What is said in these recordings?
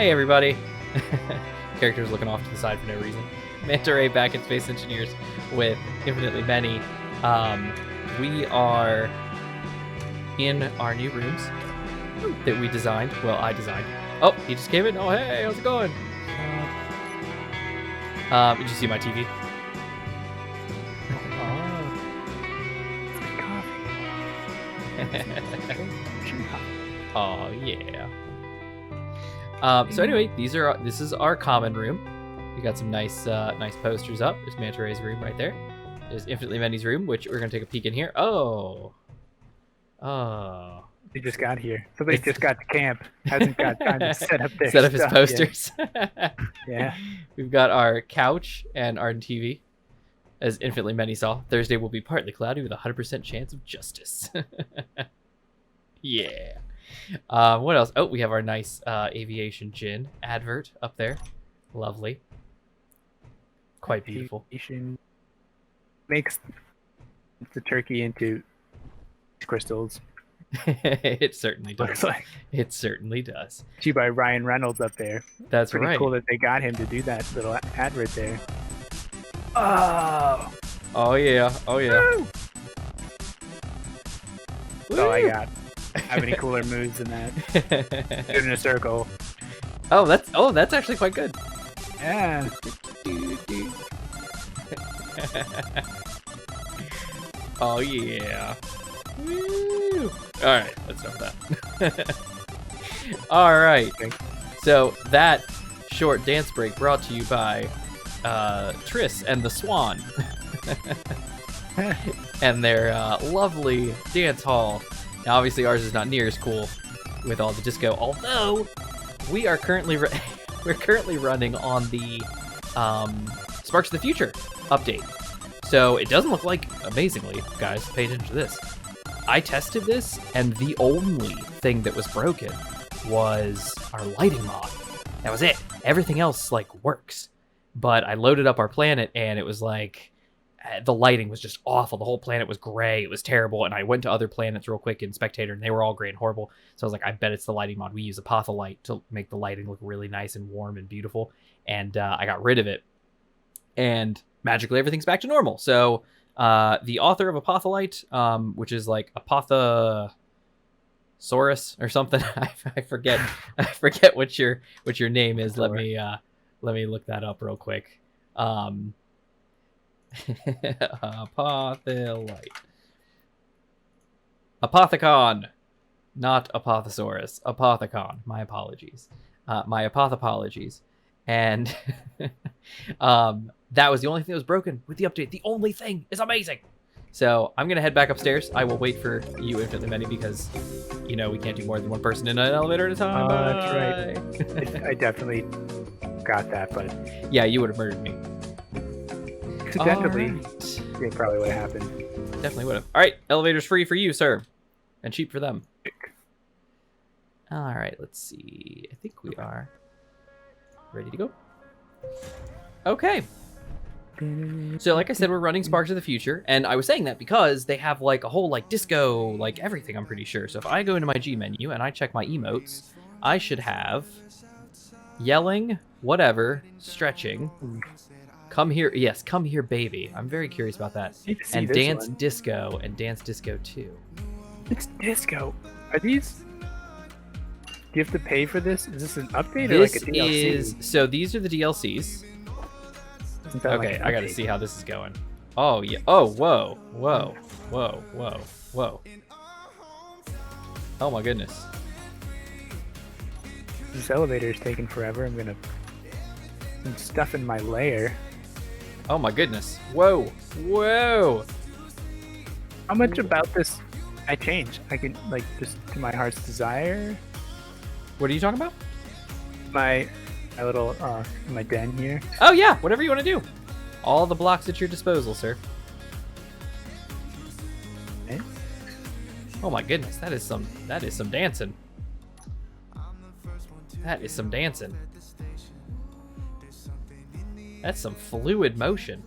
Hey everybody. Characters looking off to the side for no reason. Manta Ray back in Space Engineers with Infinitely Many. We are in our new rooms that we designed. Well, I designed. Oh, he just came in. Oh, hey, how's it going? Did you see my TV? Oh yeah. So anyway, this is our common room. We got some nice posters up. There's Manta Ray's room right there. There's Infinitely Many's room, which we're gonna take a peek in here. Oh. They just got here. Somebody just got to camp. Hasn't got time to set up their set up his posters. Yeah. We've got our couch and our TV. As Infinitely Many saw, Thursday will be partly cloudy with a 100% chance of justice. Yeah. What else? Oh, we have our nice aviation gin advert up there. Lovely. Quite beautiful. Aviation makes the turkey into crystals. It certainly does. Looks like. It certainly does. Achieved by Ryan Reynolds up there. That's pretty right. Cool that they got him to do that little advert there. Oh yeah. Oh yeah. Woo! That's all I got. Have any cooler moves than that? Do it in a circle. Oh, that's actually quite good. Yeah. Oh yeah. Woo! All right, let's start with that. All right. So that short dance break brought to you by Triss and the Swan and their lovely dance hall. Now, obviously, ours is not near as cool with all the disco. Although we are currently running on the Sparks of the Future update, so it doesn't look like amazingly. Guys, pay attention to this. I tested this, and the only thing that was broken was our lighting mod. That was it. Everything else works. But I loaded up our planet, and it was like the lighting was just awful. The whole planet was gray. It was terrible. And I went to other planets real quick in Spectator, and they were all gray and horrible. So I was like, I bet it's the lighting mod. We use Apotholite to make the lighting look really nice and warm and beautiful. And I got rid of it. And magically, everything's back to normal. So the author of Apotholite, which is like Apothosaurus or something. I forget what your name is. Let me look that up real quick. Apotholite. Apothecon, not Apothosaurus. Apothecon. My apologies. My apothapologies. And that was the only thing that was broken with the update. The only thing is amazing. So I'm gonna head back upstairs. I will wait for you, Infinitely Many, because we can't do more than one person in an elevator at a time. That's right. I definitely got that, but yeah, you would have murdered me. Accidentally. Right. Yeah, probably would have happened. Definitely would have. All right, elevator's free for you, sir, and cheap for them. All right, let's see. I think we are ready to go. Okay. So like I said, we're running Sparks of the Future, and I was saying that because they have a whole disco, everything, I'm pretty sure. So if I go into my G menu and I check my emotes, I should have yelling, whatever, stretching, come here, yes, come here baby. I'm very curious about that. And dance disco and dance disco 2. It's disco. Are these... Do you have to pay for this? Is this an update or This a DLC? So these are the DLCs. Okay, I gotta see how this is going. Oh, yeah. Oh, whoa. Whoa. Whoa. Whoa. Whoa. Oh, my goodness. This elevator is taking forever. I'm stuff in my lair. Oh, my goodness. Whoa. Whoa. How much about this I changed? I can, just to my heart's desire? What are you talking about? My little, my den here. Oh, yeah. Whatever you want to do. All the blocks at your disposal, sir. Okay. Oh, my goodness. That is some dancing. That is some dancing. That's some fluid motion.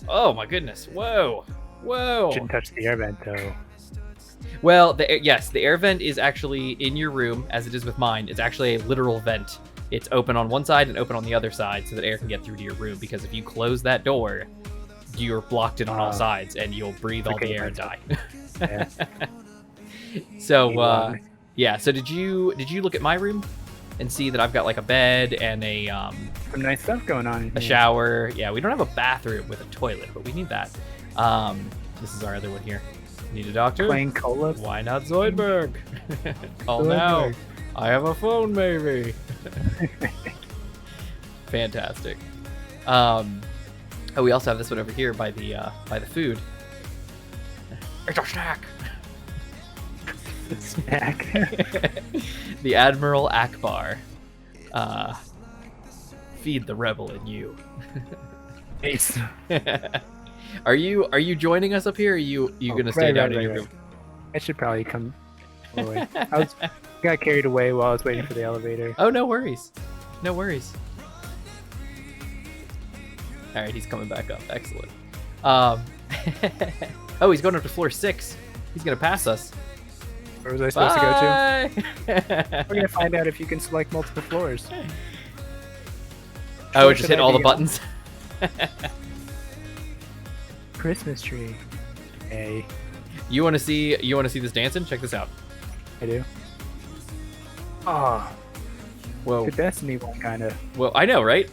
Oh, my goodness. Whoa. Whoa. Shouldn't touch the air vent, though. Well, yes, the air vent is actually in your room, as it is with mine. It's actually a literal vent. It's open on one side and open on the other side so that air can get through to your room, because if you close that door, you're blocked in on all sides and you'll breathe all the air and die. Yeah. So, yeah, so did you look at my room and see that I've got like a bed and a Some nice stuff going on in a here. shower? Yeah, we don't have a bathroom with a toilet, but we need that. This is our other one here. Need a doctor? Playing cola. Why not Zoidberg? Call now. I have a phone, maybe. Fantastic. Oh, we also have this one over here by the food. It's a snack. Snack. The Admiral Akbar. Feed the rebel in you. Ace. Are you joining us up here? Or are you gonna stay down in your room? I should probably come away. I got carried away while I was waiting for the elevator. Oh, no worries. No worries. All right, he's coming back up. Excellent. Oh, he's going up to floor 6. He's gonna pass us. Where was I supposed to go to? Bye! We're gonna find out if you can select multiple floors. Oh, Where just should hit I all the be buttons. Christmas tree. Hey, You want to see this dancing? Check this out. I do. Oh, Whoa. the Destiny one, kind of. Well, I know, right?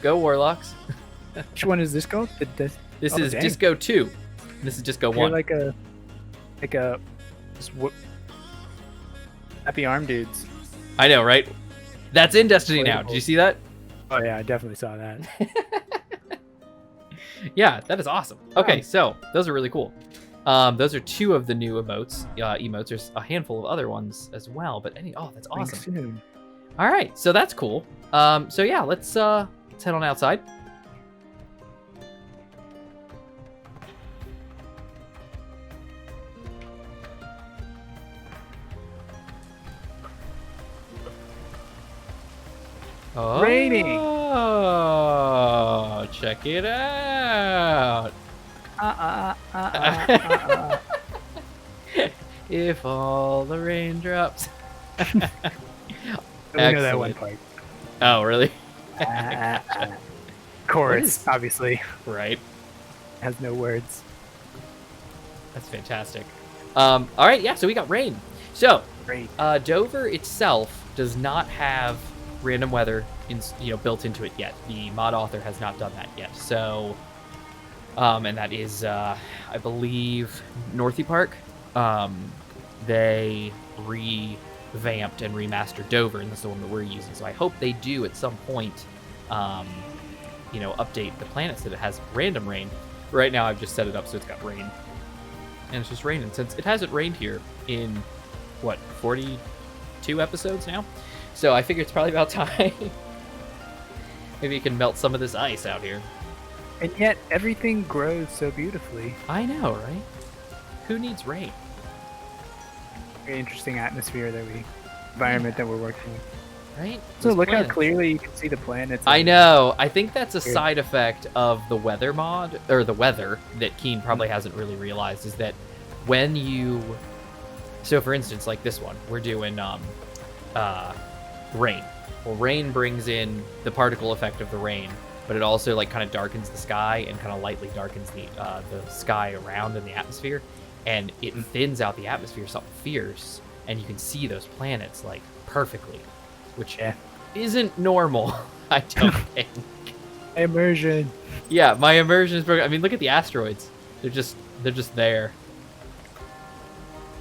Go Warlocks. Which one is this called? This Oh, is dang. Disco 2. This is Disco You're 1. like a happy arm dudes. I know, right? That's in Destiny now. Relatable. Did you see that? Oh yeah, I definitely saw that. Yeah, that is awesome. Okay, so those are really cool. Those are 2 of the new emotes. There's a handful of other ones as well, but that's Coming awesome. soon. All right, so that's cool. So yeah, let's head on outside. Oh, Raining. Check it out. If all the raindrops. I know that one part. Oh, really? Chorus, obviously, Right. has no words. That's fantastic. All right, yeah, so we got rain. So, Great. Dover itself does not have random weather built into it yet. The mod author has not done that yet. So, and that is, I believe, Northy Park. They revamped and remastered Dover, and that's the one that we're using. So I hope they do at some point, update the planets that it has random rain. Right now, I've just set it up so it's got rain, and it's just raining. Since it hasn't rained here in 42 episodes now, so I figure it's probably about time. Maybe you can melt some of this ice out here. And yet, everything grows so beautifully. I know, right? Who needs rain? Very interesting atmosphere environment that we're working in. Right? So Those look planets. how clearly you can see the planets. I know. I think that's a Weird. side effect of the weather mod, or the weather, that Keen probably hasn't really realized, is that when you... So for instance, like this one, we're doing rain. Well, rain brings in the particle effect of the rain, but it also like kind of darkens the sky and kind of lightly darkens the sky around in the atmosphere, and it thins out the atmosphere something fierce, and you can see those planets like perfectly, which isn't normal. I don't think. Immersion. Yeah, my immersion is broken. I mean, look at the asteroids. They're just there.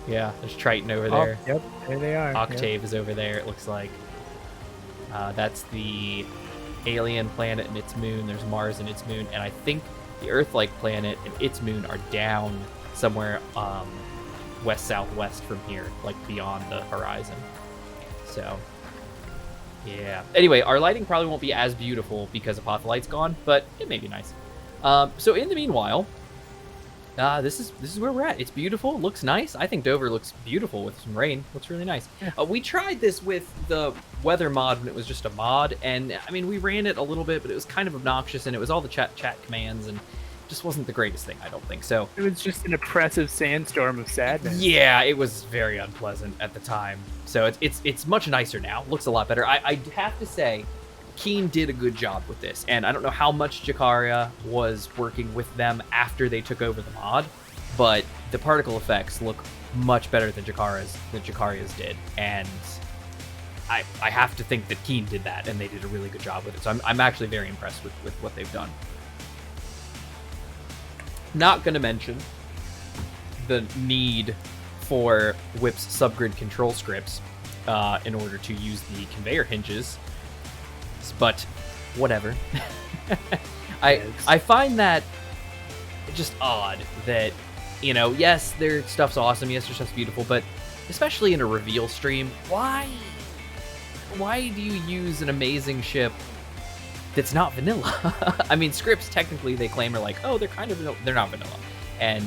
Yeah, there's Triton over there. Oh, yep, there they are. Octave is over there, it looks like. That's the alien planet and its moon. There's Mars and its moon. And I think the Earth-like planet and its moon are down somewhere west-southwest from here, like beyond the horizon. So, yeah. Anyway, our lighting probably won't be as beautiful because Apotholight's gone, but it may be nice. So in the meanwhile, this is where we're at. It's beautiful, looks nice. I think Dover looks beautiful with some rain. Looks really nice. Yeah. We tried this with the weather mod when it was just a mod, and I mean we ran it a little bit, but it was kind of obnoxious, and it was all the chat commands, and just wasn't the greatest thing, I don't think. So It was just an oppressive sandstorm of sadness. yeah, it was very unpleasant at the time. So it's much nicer now. Looks a lot better. I have to say, Keen did a good job with this, and I don't know how much Jakaria was working with them after they took over the mod, but the particle effects look much better than Jakaria's did, and I have to think that Keen did that, and they did a really good job with it. So I'm actually very impressed with what they've done. Not going to mention the need for Whip's subgrid control scripts in order to use the conveyor hinges, but whatever. I find that just odd that, you know, yes, their stuff's awesome, yes, their stuff's beautiful, but especially in a reveal stream, why do you use an amazing ship that's not vanilla? I mean, scripts technically they claim are like, oh, they're kind of vanilla. They're not vanilla, and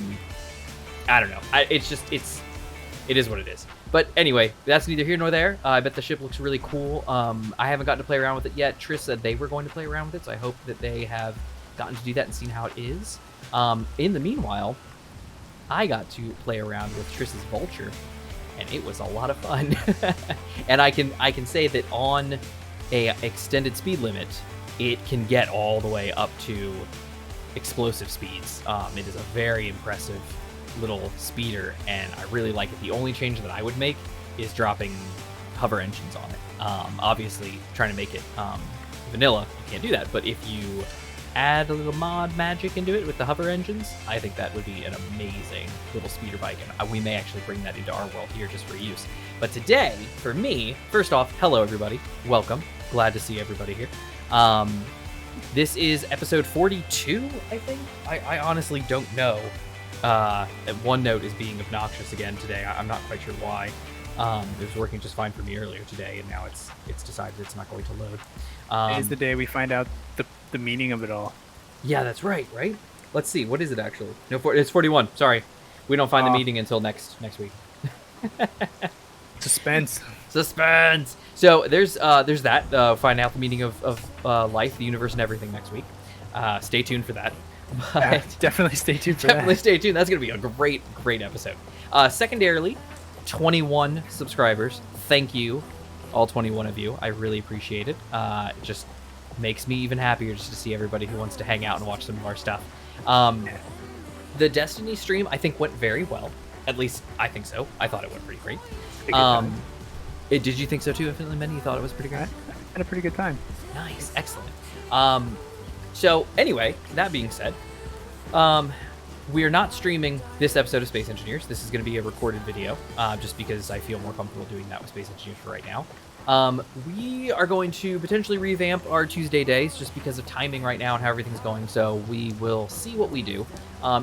I don't know. It is what it is. But anyway, that's neither here nor there. I bet the ship looks really cool. I haven't gotten to play around with it yet. Triss said they were going to play around with it, so I hope that they have gotten to do that and seen how it is. In the meanwhile, I got to play around with Triss's Vulture, and it was a lot of fun. And I can say that on a extended speed limit, it can get all the way up to explosive speeds. It is a very impressive little speeder, and I really like it. The only change that I would make is dropping hover engines on it. Obviously, trying to make it vanilla, you can't do that, but if you add a little mod magic into it with the hover engines, I think that would be an amazing little speeder bike, and we may actually bring that into our world here just for use. But today, for me, first off, hello everybody, welcome, glad to see everybody here. This is episode 42, I think. I honestly don't know. OneNote is being obnoxious again today. I'm not quite sure why. It was working just fine for me earlier today, and now it's decided it's not going to load. Today's the day we find out the meaning of it all. Yeah, that's right? Let's see. What is it actually? No, it's 41. Sorry. We don't find the meeting until next week. Suspense. So there's that. Find out the meaning of life, the universe, and everything next week. Stay tuned for that. Yeah, definitely stay tuned for Definitely that. stay tuned. That's going to be a great episode. Secondarily, 21 subscribers. Thank you, all 21 of you. I really appreciate it. It just makes me even happier just to see everybody who wants to hang out and watch some of our stuff. The Destiny stream, I think, went very well. At least, I think so. I thought it went pretty great. Did you think so too, InfinitelyMany? You thought it was pretty great? I had a pretty good time. Nice. Excellent. So anyway, that being said, we are not streaming this episode of Space Engineers. This is going to be a recorded video, just because I feel more comfortable doing that with Space Engineers for right now. We are going to potentially revamp our Tuesday days just because of timing right now and how everything's going, so we will see what we do.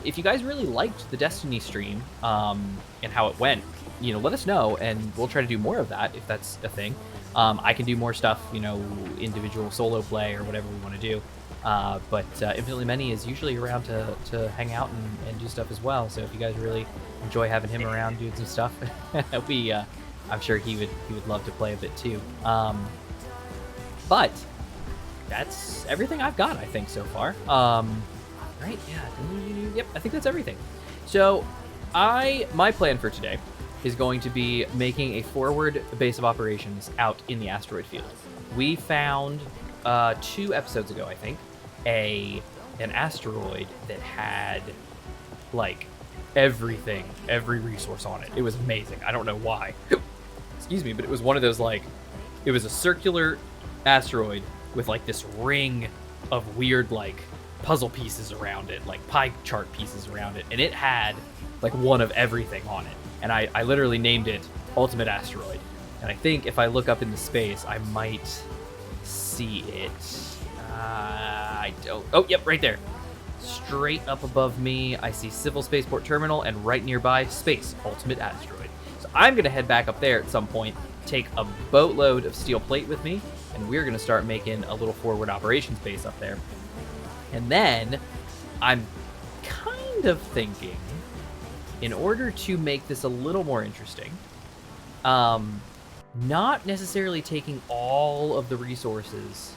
If you guys really liked the Destiny stream and how it went, you know, let us know, and we'll try to do more of that if that's a thing. I can do more stuff, you know, individual solo play or whatever we want to do. But InfinitelyMany is usually around to hang out and do stuff as well. So if you guys really enjoy having him around doing some stuff, I'm sure he would love to play a bit too. But that's everything I've got, I think, so far. Right? Yeah. Yep. I think that's everything. So my plan for today is going to be making a forward base of operations out in the asteroid field. We found 2 episodes ago, I think, an asteroid that had like everything, every resource on it. It was amazing. I don't know why. Excuse me, but it was one of those, like, it was a circular asteroid with like this ring of weird like puzzle pieces around it, like pie chart pieces around it, and it had like one of everything on it. And I literally named it Ultimate Asteroid. And I think if I look up into space, I might see it. I don't. Oh, yep, right there. Straight up above me, I see Civil Spaceport Terminal, and right nearby, Space Ultimate Asteroid. So I'm going to head back up there at some point, take a boatload of steel plate with me, and we're going to start making a little forward operations base up there. And then I'm kind of thinking, in order to make this a little more interesting, not necessarily taking all of the resources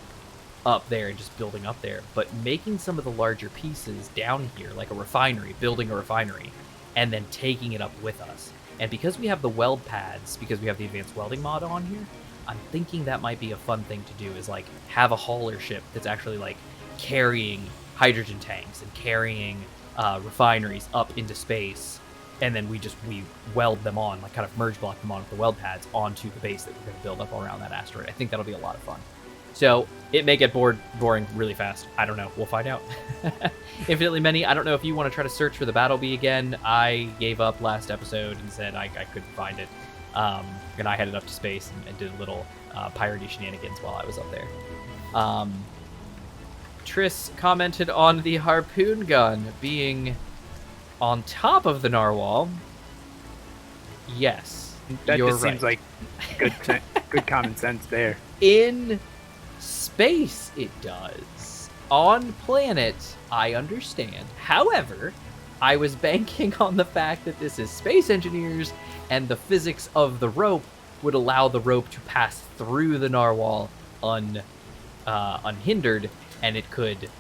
up there and just building up there, but making some of the larger pieces down here, like a refinery, building a refinery, and then taking it up with us. And because we have the weld pads, because we have the advanced welding mod on here, I'm thinking that might be a fun thing to do, is like have a hauler ship that's actually like carrying hydrogen tanks and carrying refineries up into space, and then we weld them on, like kind of merge block them on with the weld pads onto the base that we're going to build up around that asteroid. I think that'll be a lot of fun. So it may get boring really fast. I don't know. We'll find out. InfinitelyMany, I don't know if you want to try to search for the Battle Bee again. I gave up last episode and said I couldn't find it. And I headed up to space and did a little piratey shenanigans while I was up there. Triss commented on the harpoon gun being on top of the narwhal. Yes, That you're just right. seems like good common sense there. In space, it does. On planet, I understand. However, I was banking on the fact that this is space engineers, and the physics of the rope would allow the rope to pass through the narwhal unhindered, and it could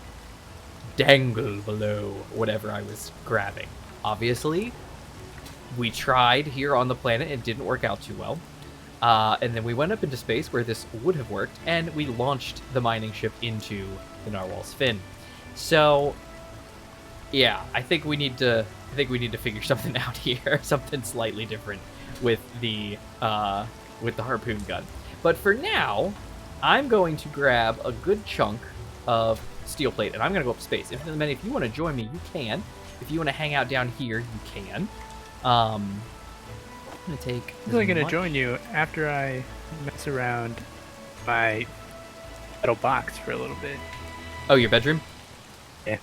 dangle below whatever I was grabbing. Obviously, we tried here on the planet. It didn't work out too well. And then we went up into space where this would have worked, and we launched the mining ship into the narwhal's fin. So, yeah, I think we need to figure something out here, something slightly different with the harpoon gun. But for now, I'm going to grab a good chunk of steel plate, and I'm going to go up to space. InfinitelyMany, if you want to join me, you can. If you want to hang out down here, you can. I'm going to take... I'm only going to join you after I mess around my metal box for a little bit. Oh, your bedroom? Yeah.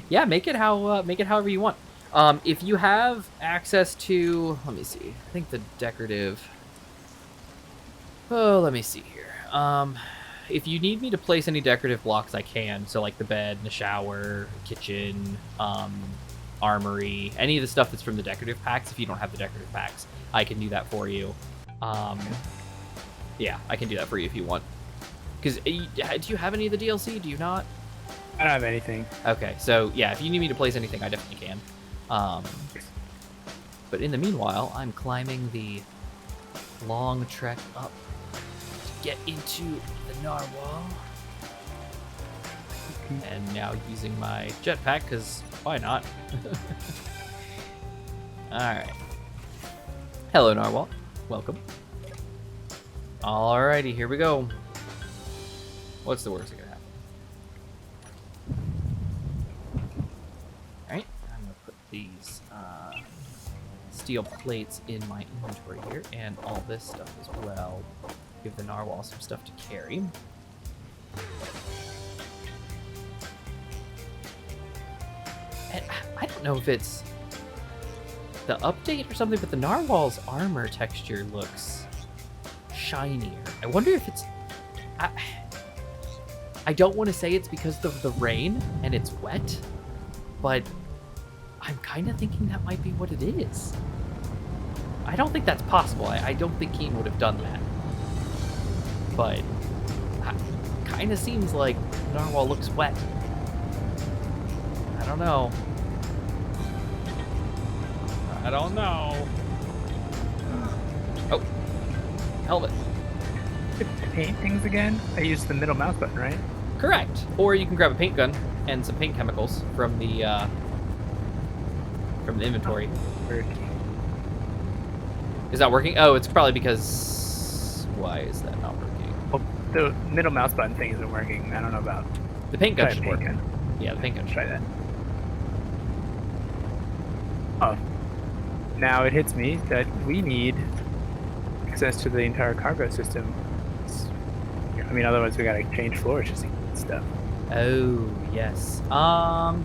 Yeah, make it however you want. If you have access to, let me see. I think the decorative. Oh, let me see here. If you need me to place any decorative blocks, I can. So like the bed, the shower, kitchen, armory, any of the stuff that's from the decorative packs. If you don't have the decorative packs, I can do that for you. Yeah, I can do that for you if you want. Because do you have any of the DLC? Do you not? I don't have anything. Okay, so yeah, if you need me to place anything, I definitely can. But in the meanwhile, I'm climbing the long trek up to get into the narwhal. And now using my jetpack, because why not? Alright. Hello, narwhal. Welcome. Alrighty, here we go. What's the worst that could happen? Alright, I'm going to put these steel plates in my inventory here, and all this stuff as well. Give the narwhal some stuff to carry. And I don't know if it's the update or something, but the narwhal's armor texture looks shinier. I wonder if it's... I don't want to say it's because of the rain and it's wet, but I'm kind of thinking that might be what it is. I don't think that's possible. I don't think Keen would have done that. But kind of seems like narwhal looks wet. I don't know. I don't know. Oh, helmet. To paint things again, I use the middle mouse button, right? Correct. Or you can grab a paint gun and some paint chemicals from the inventory. Is that working? Oh, it's probably because... Why is that not working? Well, the middle mouse button thing isn't working. I don't know about... The paint gun Try should paint work. gun. Yeah, the paint gun should Try that. Oh. Now it hits me that we need access to the entire cargo system. I mean, otherwise we gotta change floors just to get stuff. Oh, yes.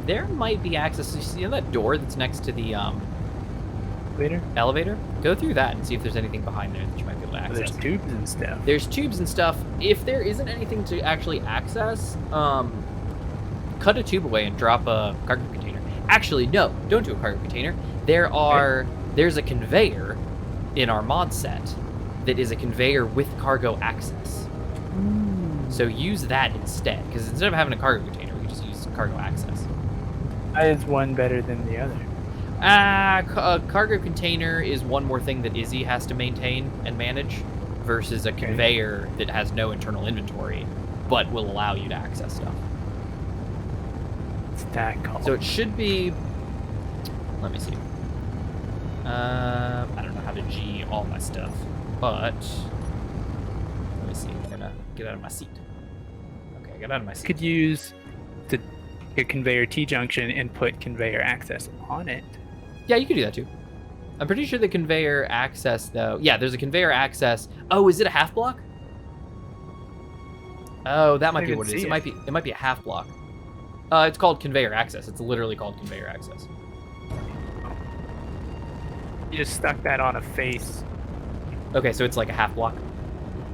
There might be access. You see that door that's next to the elevator? Go through that and see if there's anything behind there that you might be able to Oh, access. there's tubes and stuff. There's tubes and stuff. If there isn't anything to actually access, cut a tube away and drop a cargo container. Actually, no, don't do a cargo container. There's a conveyor in our mod set that is a conveyor with cargo access. So use that instead, because instead of having a cargo container, we just use cargo access. Why is one better than the other? A cargo container is one more thing that Izzy has to maintain and manage, versus a conveyor that has no internal inventory, but will allow you to access stuff. What's that called? So it should be. Let me see. I don't know how to G all my stuff, but let me see. I'm gonna get out of my seat. Okay, get out of my seat. Could use a conveyor T-junction and put conveyor access on it. Yeah, you could do that too. I'm pretty sure the conveyor access, though. Yeah, there's a conveyor access. Oh, is it a half block? Oh, that might be what it is. It might be a half block. It's called conveyor access. It's literally called conveyor access. You just stuck that on a face. Okay, so it's like a half block. I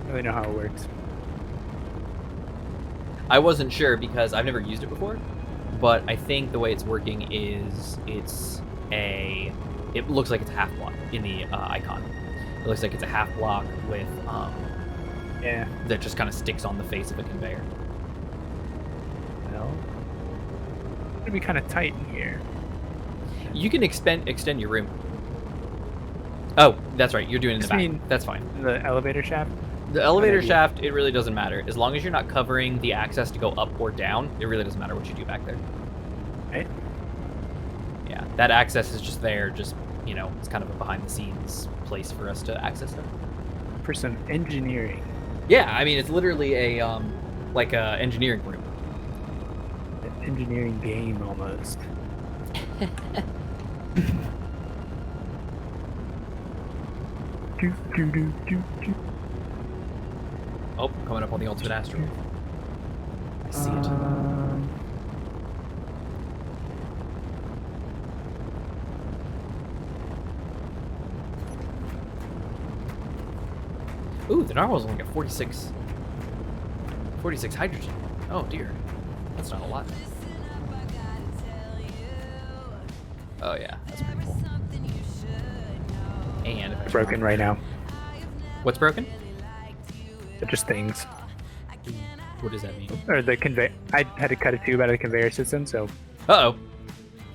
don't really know how it works. I wasn't sure because I've never used it before, but I think the way it's working is it looks like it's a half block in the icon. It looks like it's a half block with that just kind of sticks on the face of a conveyor. Well, it's gonna be kind of tight in here. You can extend your room. Oh, that's right. You're doing it in the back. That's fine. The elevator shaft? The elevator shaft, it really doesn't matter. As long as you're not covering the access to go up or down, it really doesn't matter what you do back there. Right. Yeah, that access is just there, just, it's kind of a behind-the-scenes place for us to access them. For some engineering. Yeah, I mean, it's literally a engineering room. An engineering game, almost. Oh, coming up on the ultimate asteroid. I see it. Ooh, the narwhal's only got 46 hydrogen. Oh dear. That's not a lot. Oh yeah, that's pretty cool. And if I Broken right now. What's broken? They're just things. What does that mean? Or the conveyor. I had to cut a tube out of the conveyor system, so Uh-oh.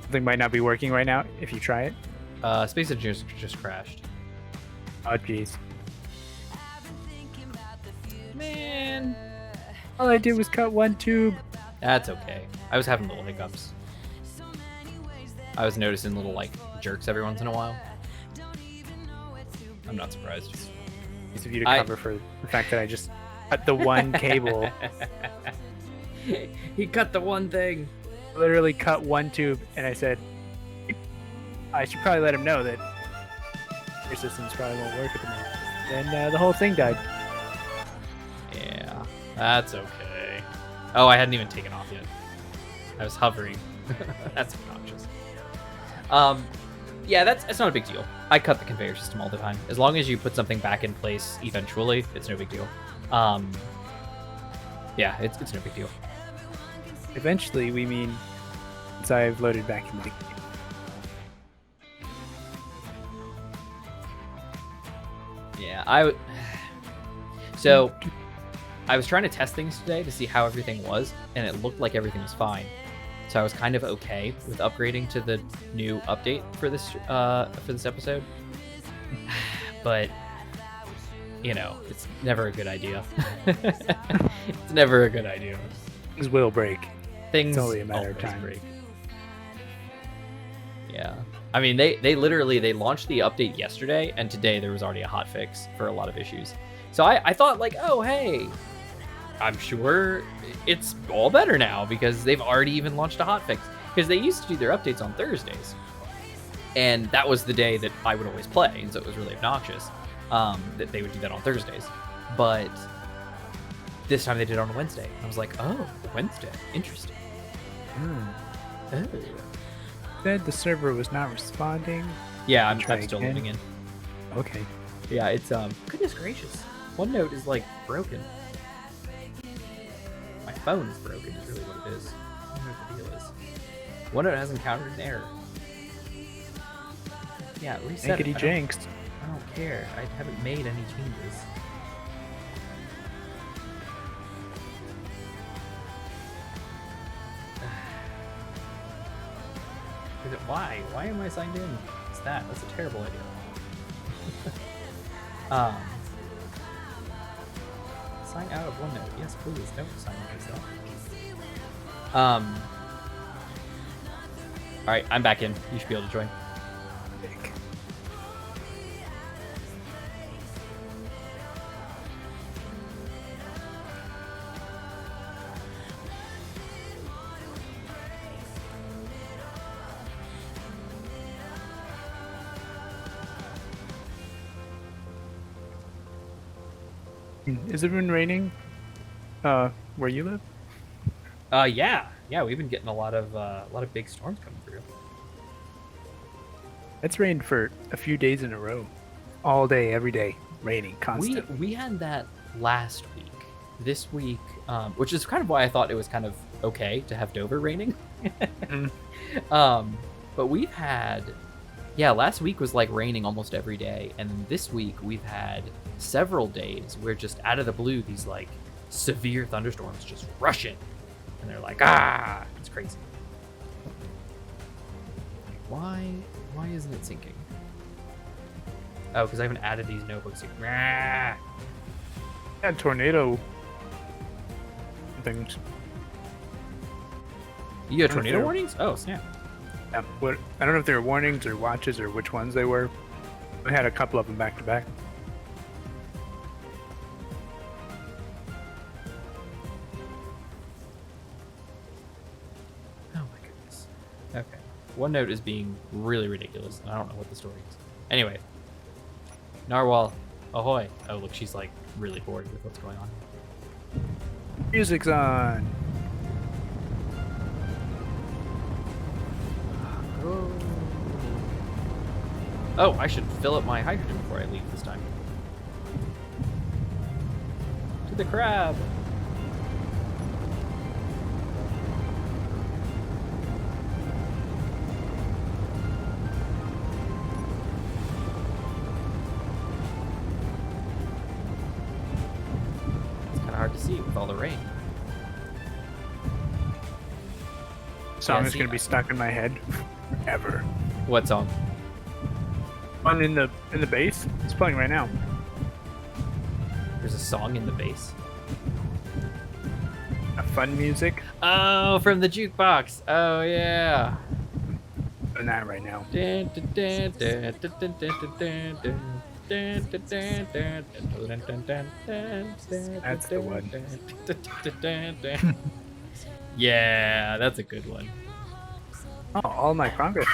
something might not be working right now if you try it. Space Engineers just crashed. Oh jeez. Man. All I did was cut one tube. That's okay. I was having little hiccups. I was noticing little, jerks every once in a while. I'm not surprised. Nice of you to cover for the fact that I just cut the one cable. He cut the one thing. Literally cut one tube, and I said, I should probably let him know that your systems probably won't work at the moment. Then the whole thing died. Yeah, that's okay. Oh, I hadn't even taken off yet. I was hovering. That's obnoxious. Yeah, it's not a big deal. I cut the conveyor system all the time. As long as you put something back in place eventually, it's no big deal. Yeah, it's no big deal. Eventually, we mean once I've loaded back into the game. Yeah, So, I was trying to test things today to see how everything was, and it looked like everything was fine. So I was kind of okay with upgrading to the new update for this episode. But, it's never a good idea. It's never a good idea. Things will break. Things it's only a matter of time. Break. Yeah. I mean, they literally launched the update yesterday, and today there was already a hotfix for a lot of issues. So I thought, oh, hey, I'm sure it's all better now because they've already even launched a hotfix. Because they used to do their updates on Thursdays. And that was the day that I would always play, and so it was really obnoxious that they would do that on Thursdays. But this time they did it on a Wednesday. I was like, oh, Wednesday. Interesting. Oh. Said the server was not responding. Yeah, I'm still loading in. Okay. Yeah, it's goodness gracious. OneNote is broken. My phone is broken is really what it is. I don't know what the deal is. OneNote has encountered an error. Yeah, reset it. Jinxed. I don't care. I haven't made any changes. Why? Why am I signed in? It's that. That's a terrible idea. Sign out of OneNote. Yes, please. Don't sign out of stuff. All right, I'm back in. You should be able to join. Has it been raining where you live? Yeah, we've been getting a lot of big storms coming through. It's rained for a few days in a row, all day, every day, raining constantly. We had that last week. This week, which is kind of why I thought it was kind of okay to have Dover raining. But we've had, last week was like raining almost every day, and this week we've had several days where just out of the blue these like severe thunderstorms just rush in, and they're like, it's crazy. Why isn't it syncing? Oh, because I haven't added these notebooks yet. Yeah, tornado things. You got tornado warnings? Oh, snap. Yeah, I don't know if they were warnings or watches or which ones they were. I had a couple of them back to back. Oh my goodness. Okay. OneNote is being really ridiculous, and I don't know what the story is. Anyway. Narwhal, ahoy. Oh, look, she's like really bored with what's going on. Music's on. Oh, I should fill up my hydrogen before I leave this time. To the crab. It's kind of hard to see with all the rain. Song is going to be stuck in my head forever. What song? One in the bass. It's playing right now. There's a song in the bass. A fun music. Oh, from the jukebox. Oh yeah. Doing that right now. That's the one. Yeah, that's a good one. Oh, all my progress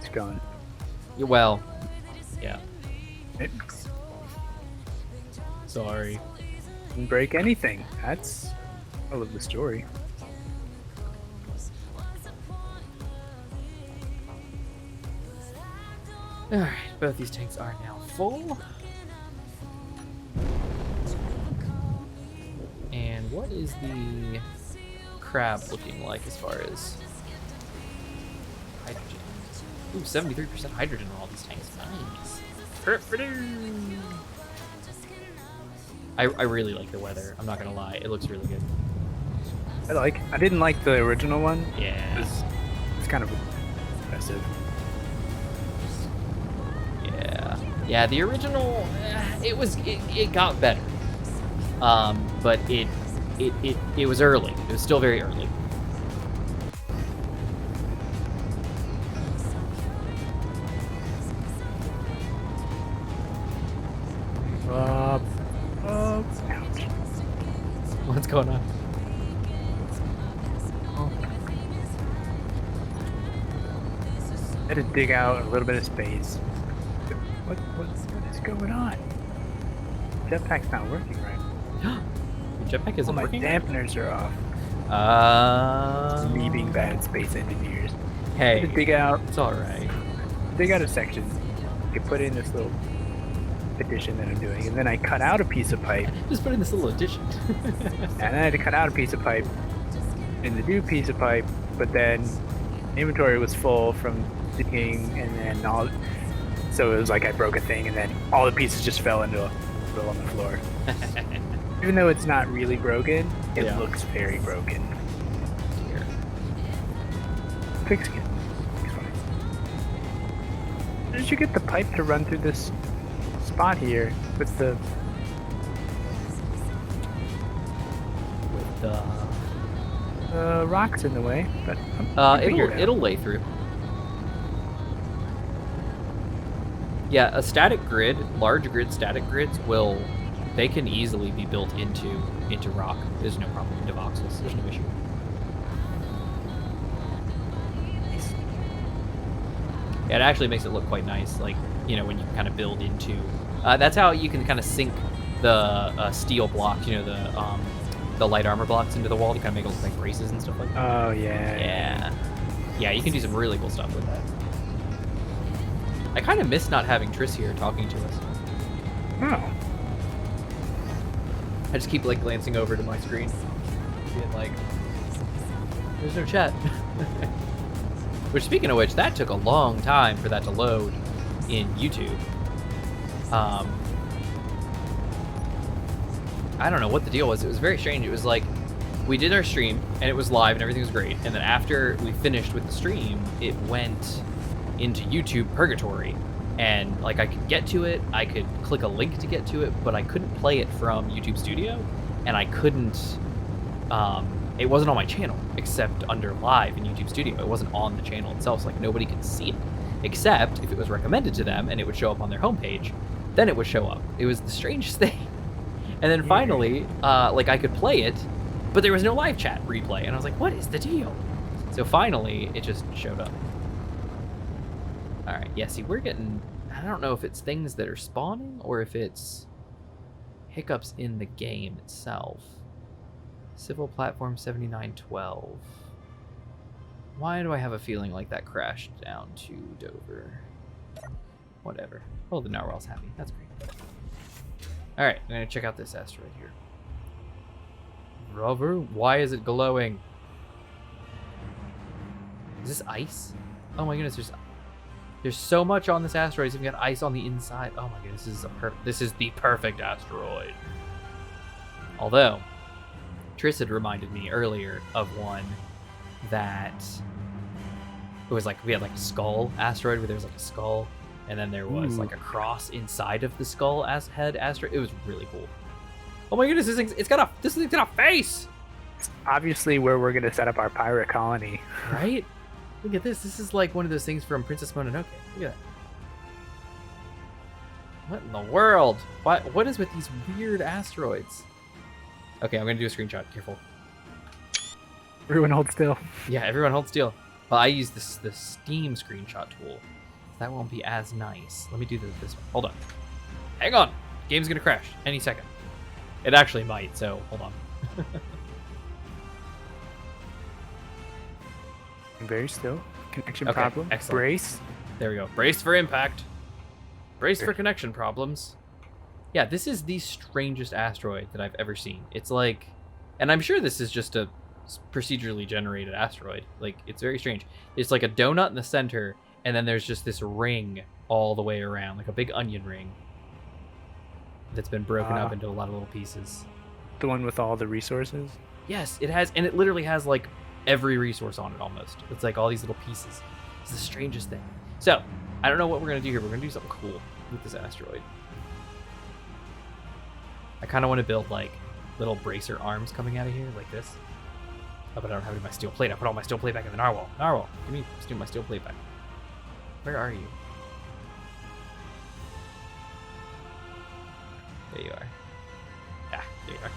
is going. Well, yeah. It Sorry. didn't break anything. That's all of the story. Alright, both these tanks are now full. And what is the crab looking like as far as hydrogen? Ooh, 73% hydrogen on all these tanks. Nice. I really like the weather. I'm not gonna lie. It looks really good. I didn't like the original one. Yeah. It's kind of impressive. Yeah. Yeah, the original, it got better. But it was early. It was still very early. Ouch. What's going on? I had to dig out a little bit of space. What is going on? Jetpack's not working right. Your jetpack isn't My working? dampeners are off. Me Me being bad at space engineers. I Hey, had to dig out it's alright. a section. You put in this little addition that I'm doing, and then I cut out a piece of pipe, Just put in this little addition. and then I had to cut out a piece of pipe in the new piece of pipe, but then inventory was full from digging, and then so it was like I broke a thing, and then all the pieces just fell on the floor. Even though it's not really broken, it Yeah. looks very broken. Here. fixing it. It's fine. How did you get the pipe to run through this spot here with the... rocks in the way, but it'll lay through. Yeah, a static grid, large grid static grids they can easily be built into rock. There's no problem into voxels. There's no issue. Yeah, it actually makes it look quite nice, like, you know, when you kind of build into. That's how you can kind of sink the steel blocks, you know, the light armor blocks into the wall to kind of make it look like braces and stuff like that. Oh, yeah. Yeah, you can do some really cool stuff with that. I kind of miss not having Triss here talking to us. Oh. I just keep, like, glancing over to my screen. Being like, there's no chat. Which, speaking of which, that took a long time for that to load in YouTube. I don't know what the deal was. It was very strange. It was like, we did our stream, and it was live, and everything was great. And then after we finished with the stream, it went into YouTube purgatory. And, like, I could get to it, I could click a link to get to it, but I couldn't play it from YouTube Studio. And I couldn't, it wasn't on my channel, except under live in YouTube Studio. It wasn't on the channel itself, so, like, nobody could see it. Except if it was recommended to them, and it would show up on their homepage, then it would show up. It was the strangest thing. And then finally, like, I could play it, but there was no live chat replay. And I was like, what is the deal? So finally, it just showed up. All right, yeah, see, we're getting... I don't know if it's things that are spawning or if it's hiccups in the game itself. Civil Platform 7912. Why do I have a feeling like that crashed down to Dover? Whatever. Oh, the narwhal's happy. That's great. All right, I'm gonna check out this asteroid here. Rover, why is it glowing? Is this ice? Oh my goodness, there's so much on this asteroid. It's even got ice on the inside. Oh my goodness, this is the perfect asteroid. Although, Triss had reminded me earlier of one that it was like, we had like a skull asteroid where there was like a skull, and then there was like a cross inside of the skull head asteroid. It was really cool. Oh my goodness, this thing's got a face! It's obviously where we're gonna set up our pirate colony. Right? Look at this. This is like one of those things from Princess Mononoke. Look at that. What in the world? What is with these weird asteroids? Okay, I'm going to do a screenshot. Careful. Everyone hold still. Yeah, everyone hold still. Well, I use the Steam screenshot tool. That won't be as nice. Let me do this one. Hold on. Hang on. Game's going to crash any second. It actually might, so hold on. Very still. Connection Okay, problem. excellent. Brace. There we go. Brace for impact. Brace for connection problems. Yeah, this is the strangest asteroid that I've ever seen. It's like, and I'm sure this is just a procedurally generated asteroid. Like, it's very strange. It's like a donut in the center, and then there's just this ring all the way around, like a big onion ring that's been broken up into a lot of little pieces. The one with all the resources? Yes, it has, and it literally has like every resource on it almost. It's like all these little pieces. It's the strangest thing. So, I don't know what we're going to do here. We're going to do something cool with this asteroid. I kind of want to build like little bracer arms coming out of here like this. Oh, but I don't have any of my steel plate. I put all my steel plate back in the narwhal. Narwhal, give me my steel plate back. Where are you? There you are. Ah, there you are.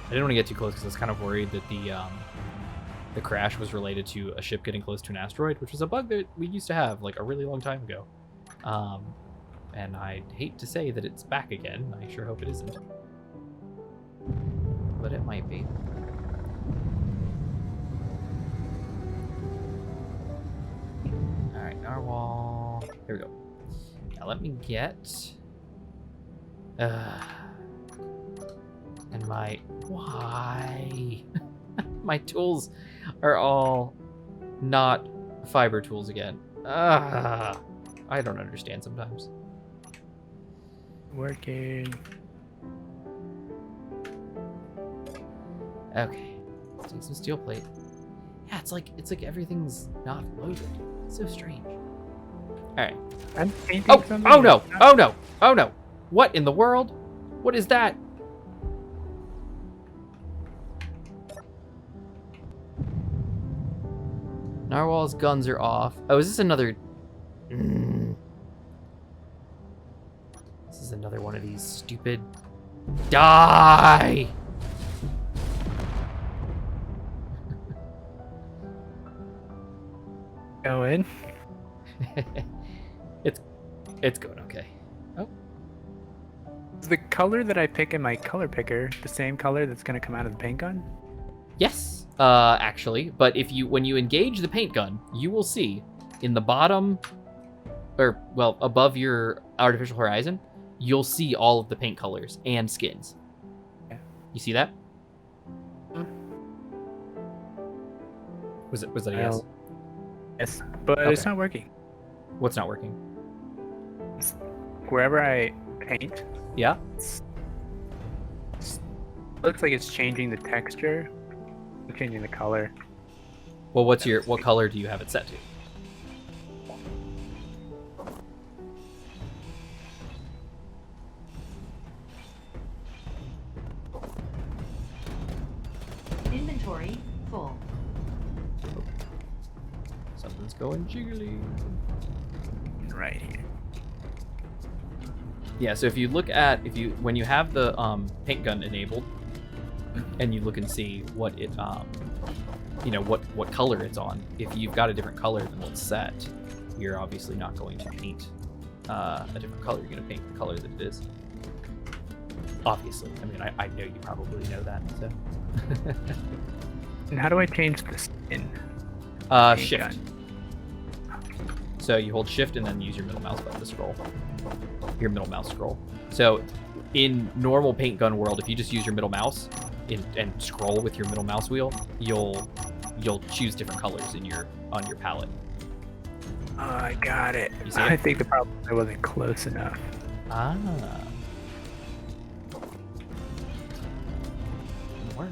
I didn't want to get too close because I was kind of worried that the crash was related to a ship getting close to an asteroid, which was a bug that we used to have like a really long time ago. And I hate to say that it's back again. I sure hope it isn't. But it might be. Alright, narwhal. Here we go. Now let me get... and my... Why? My tools are all not fiber tools again. I don't understand sometimes. Working. Okay, let's take some steel plate. Yeah, it's like everything's not loaded. It's so strange. All right. I'm painting Oh, something. oh no, oh no, oh no. What in the world? What is that? Narwhal's guns are off. Oh, is this another... This is another one of these stupid... Die! Go in. It's going okay. Oh, Is the color that I pick in my color picker the same color that's gonna come out of the paint gun? yes, actually. But when you engage the paint gun, you will see in the bottom, or well, above your artificial horizon, you'll see all of the paint colors and skins. Yeah. You see that? Hmm. Was that a yes? Yes, but Okay. it's not working. What's not working? Wherever I paint, Yeah. looks like it's changing the texture, changing the color. Well, what color do you have it set to? Inventory full. Something's going jiggly. Right here. Yeah, so if you look at when you have the paint gun enabled, and you look and see what it what color it's on. If you've got a different color than what's set, you're obviously not going to paint a different color. You're going to paint the color that it is. Obviously, I mean, I know you probably know that. So. And how do I change the skin? Shift. Gun. So you hold shift and then use your middle mouse button to scroll. Your middle mouse scroll. So in normal paint gun world, if you just use your middle mouse and scroll with your middle mouse wheel, you'll choose different colors on your palette. Oh, I got it. You see I it? think the problem is I wasn't close enough. Ah. Wow.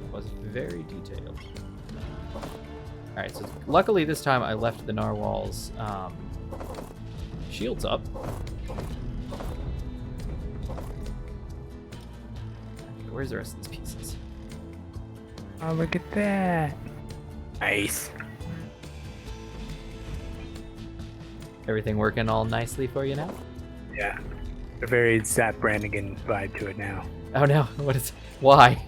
That was very detailed. All right, so luckily this time I left the narwhal's shields up. Where's the rest of these pieces? Oh, look at that. Nice. Everything working all nicely for you now? Yeah. A very Zap Brannigan vibe to it now. Oh no, what is... Why?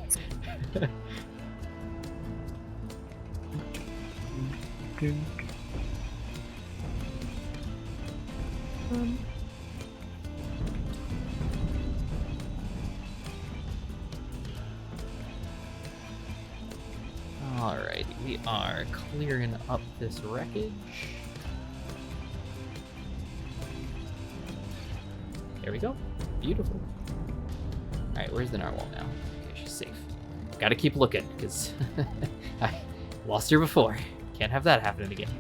Alrighty, we are clearing up this wreckage. There we go. Beautiful. Alright, where's the narwhal now? Okay, she's safe. Gotta keep looking, because I lost her before. Can't have that happening again.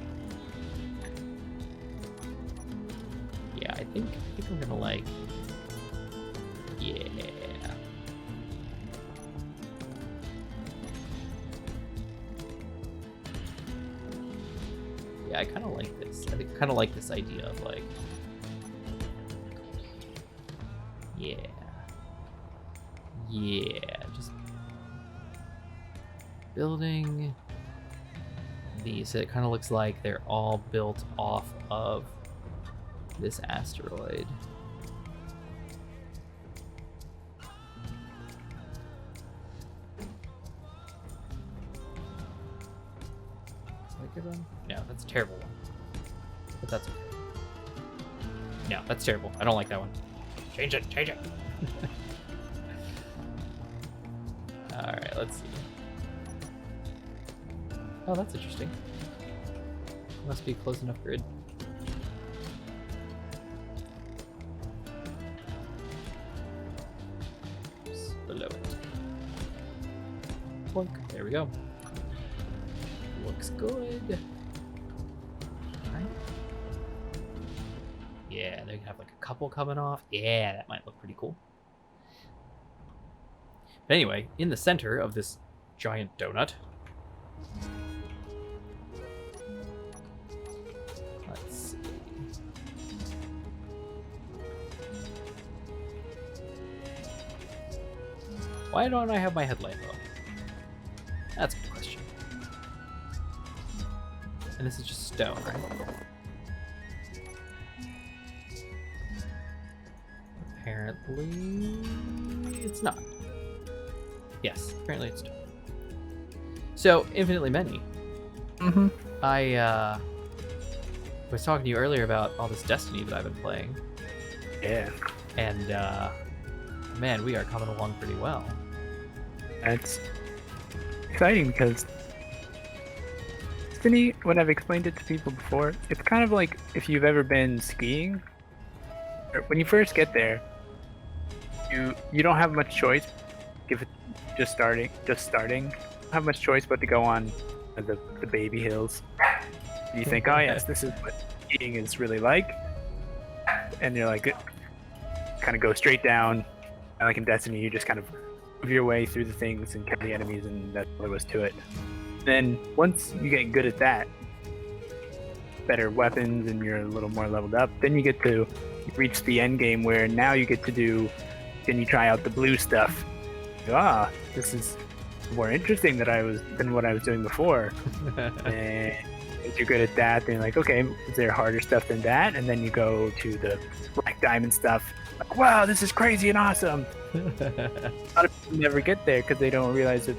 Yeah, I think I'm gonna like... Yeah. Yeah, I kind of like this. I kind of like this idea of like... Yeah. Yeah, just... building these. So it kind of looks like they're all built off of this asteroid. Is that a good one? No, that's a terrible one. But that's okay. No, that's terrible. I don't like that one. Change it, change it. Alright, let's see. Oh, that's interesting. Must be close enough grid. Oops, below it. Plunk. There we go. Looks good. Alright. Yeah, they have like a couple coming off. Yeah, that might look pretty cool. Anyway, in the center of this giant donut. Let's see. Why don't I have my headlamp on? That's a good question. And this is just stone, right? Apparently, it's not. Yes, apparently it's stone. So, InfinitelyMany. Mm-hmm. I was talking to you earlier about all this Destiny that I've been playing. Yeah. And, man, we are coming along pretty well. That's exciting because Destiny, when I've explained it to people before, it's kind of like if you've ever been skiing. When you first get there, you don't have much choice. If it's just starting, don't have much choice but to go on the baby hills. You think, oh yes, this is what skiing is really like, and you're like, kind of go straight down. And like in Destiny, you just kind of move your way through the things and kill the enemies, and that's all there was to it. Then once you get good at that, better weapons, and you're a little more leveled up, then you get to reach the end game where now you get to do. Then you try out the blue stuff. This is more interesting than what I was doing before. And if you're good at that, then you're like, okay, is there harder stuff than that? And then you go to the black diamond stuff. Like, wow, this is crazy and awesome. A lot of people never get there because they don't realize that,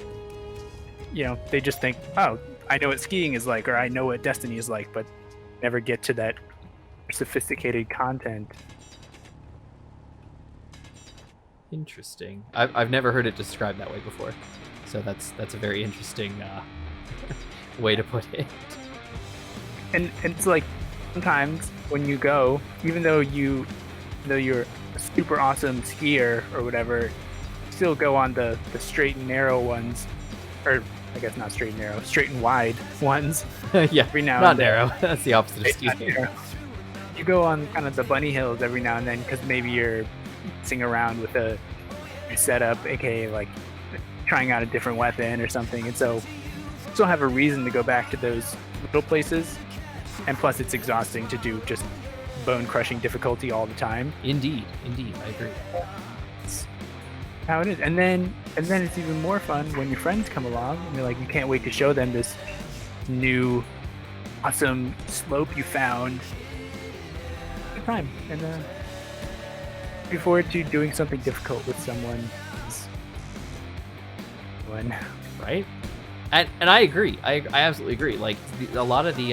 they just think, oh, I know what skiing is like, or I know what Destiny is like, but never get to that sophisticated content. Interesting. I've never heard it described that way before, so that's a very interesting way to put it. And it's like sometimes when you go, even though you're a super awesome skier or whatever, still go on the straight and narrow ones, or I guess not straight and narrow, straight and wide ones. Yeah, every now not and then. narrow. That's the opposite of skiing. You go on kind of the bunny hills every now and then because maybe you're messing around with a setup, aka like trying out a different weapon or something, and so still have a reason to go back to those little places. And plus, it's exhausting to do just bone-crushing difficulty all the time. Indeed, I agree. It's how it is, and then it's even more fun when your friends come along and you're like, you can't wait to show them this new awesome slope you found. Good time, and looking forward to doing something difficult with someone. Right? And I agree. I absolutely agree. Like a lot of the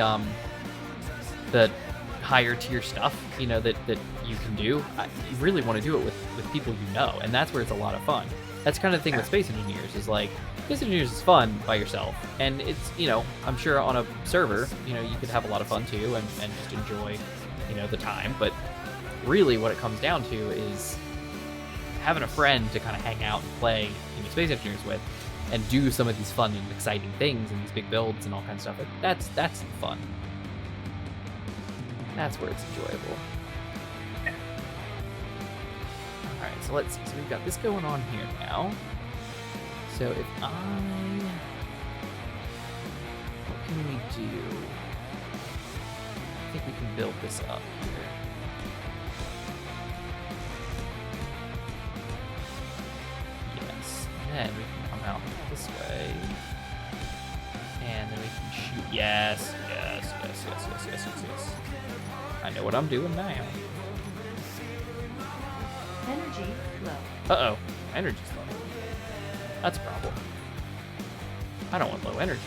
higher tier stuff, that you can do, you really want to do it with people and that's where it's a lot of fun. That's kind of the thing with Space Engineers is like, Space Engineers is fun by yourself, and it's, I'm sure on a server, you could have a lot of fun too and just enjoy, the time, but really what it comes down to is having a friend to kind of hang out and play Space Engineers with and do some of these fun and exciting things and these big builds and all kinds of stuff. That's the fun. That's where it's enjoyable. Alright, so let's see. So we've got this going on here now. So if what can we do? I think we can build this up here. Yes. And then we can come out this way. And then we can shoot. Yes. I know what I'm doing now. Energy low. Uh-oh. Energy's low. That's a problem. I don't want low energy.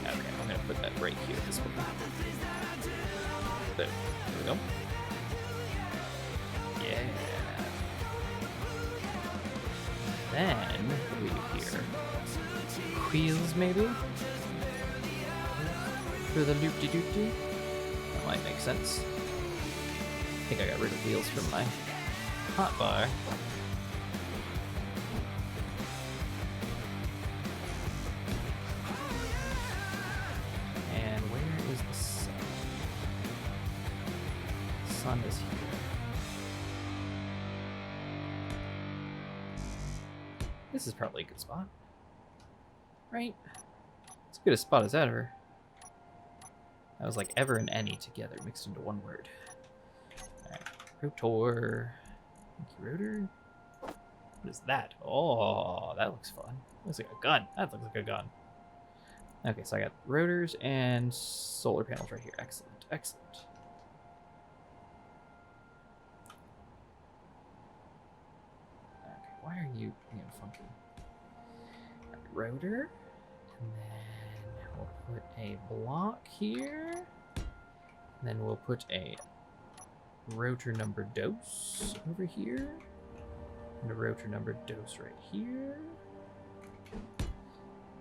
Okay, I'm gonna put that right here this way. There we go. Yeah. Then, what do we do here? Wheels, maybe? For the loop-de-doop-de? That might make sense. I think I got rid of wheels from my hotbar. run this here. This is probably a good spot. Right? It's as good a spot as ever. That was like ever and any together mixed into one word. Alright. Rotor. Rotor? What is that? Oh, that looks fun. Looks like a gun. That looks like a gun. Okay, so I got rotors and solar panels right here. Excellent. Excellent. Okay, why are you being funky? Rotor. And then we'll put a block here. And then we'll put a rotor number dose over here. And a rotor number dose right here.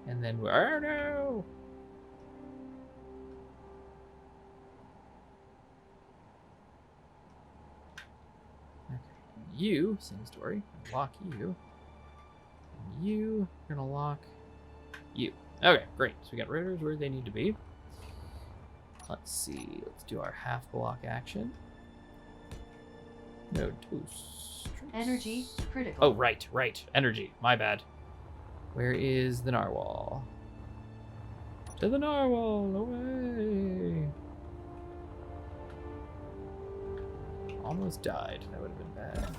And then we're, oh no! Okay, you, same story, lock you. And you, we're gonna lock you. Okay, great. So we got rotors where they need to be. Let's see, let's do our half block action. No dose. Energy critical. Oh, right, energy, my bad. Where is the narwhal? To the narwhal, away! Almost died. That would have been bad.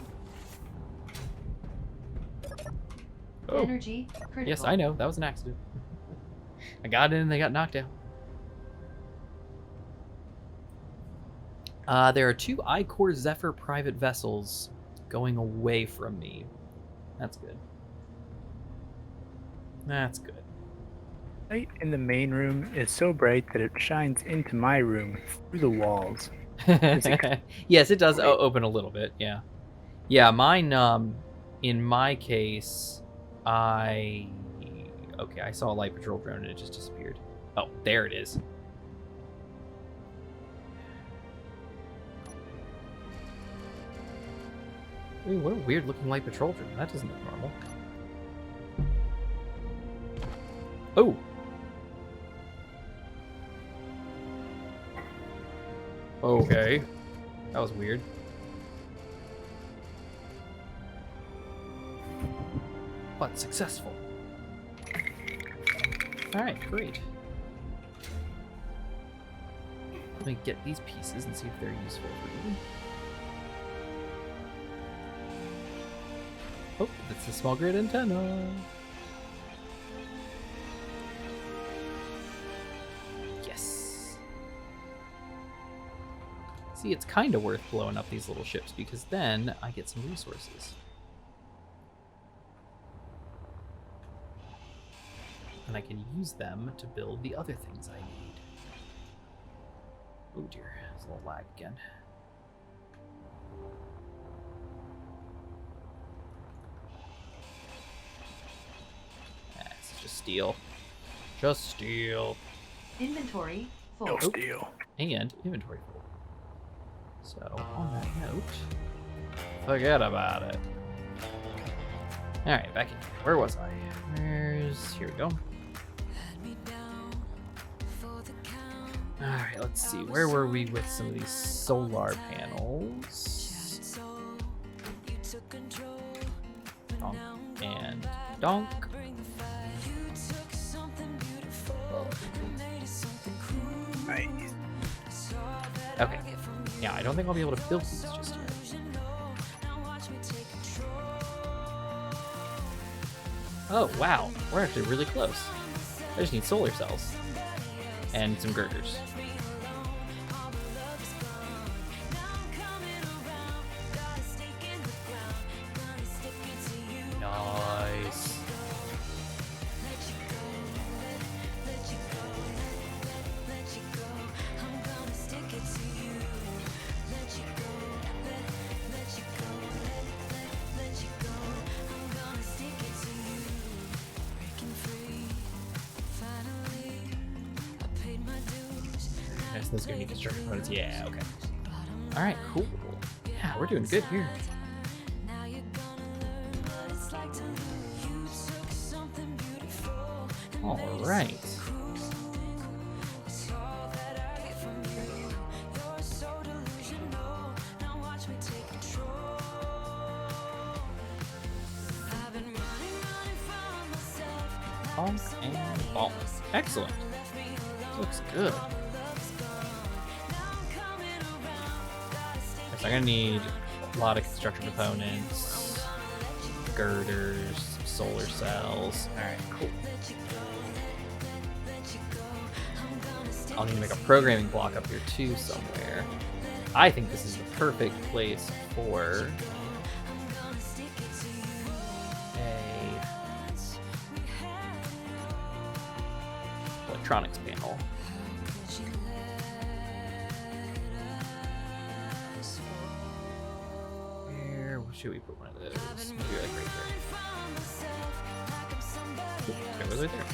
Oh. Energy critical. Yes, I know. That was an accident. I got in and they got knocked down. There are 2 I-Core Zephyr private vessels going away from me. That's good. That's good. Light in the main room is so bright that it shines into my room through the walls. Yes, it does open a little bit, yeah. Yeah, mine, in my case, I saw a light patrol drone and it just disappeared. Oh, there it is. Ooh, what a weird looking light patrol drone. That doesn't look normal. Oh! Okay. That was weird. But successful. Alright, great. Let me get these pieces and see if they're useful for you. Oh, that's the small grid antenna. Yes. See, it's kind of worth blowing up these little ships because then I get some resources. And I can use them to build the other things I need. Oh dear, there's a little lag again. It's just steel. Just steel. Inventory full. No steel. And inventory full. So, on that note, forget about it. Alright, back in here. Where was I? Here we go. Alright, let's see. Where were we with some of these solar panels? Donk and donk. Nice. Okay. Yeah, I don't think I'll be able to build these just yet. Oh, wow. We're actually really close. I just need solar cells. And some girders. Nice. This is gonna be construction components. Yeah, okay. Alright, cool. Yeah, we're doing good here. Alright. Honk and bonk. Excellent. Looks good. So I'm gonna need a lot of construction components, girders, solar cells. Alright, cool. I'll need to make a programming block up here too somewhere. I think this is the perfect place for a electronics panel. Where should we put one of those? Maybe like right there. Ooh, it goes right there.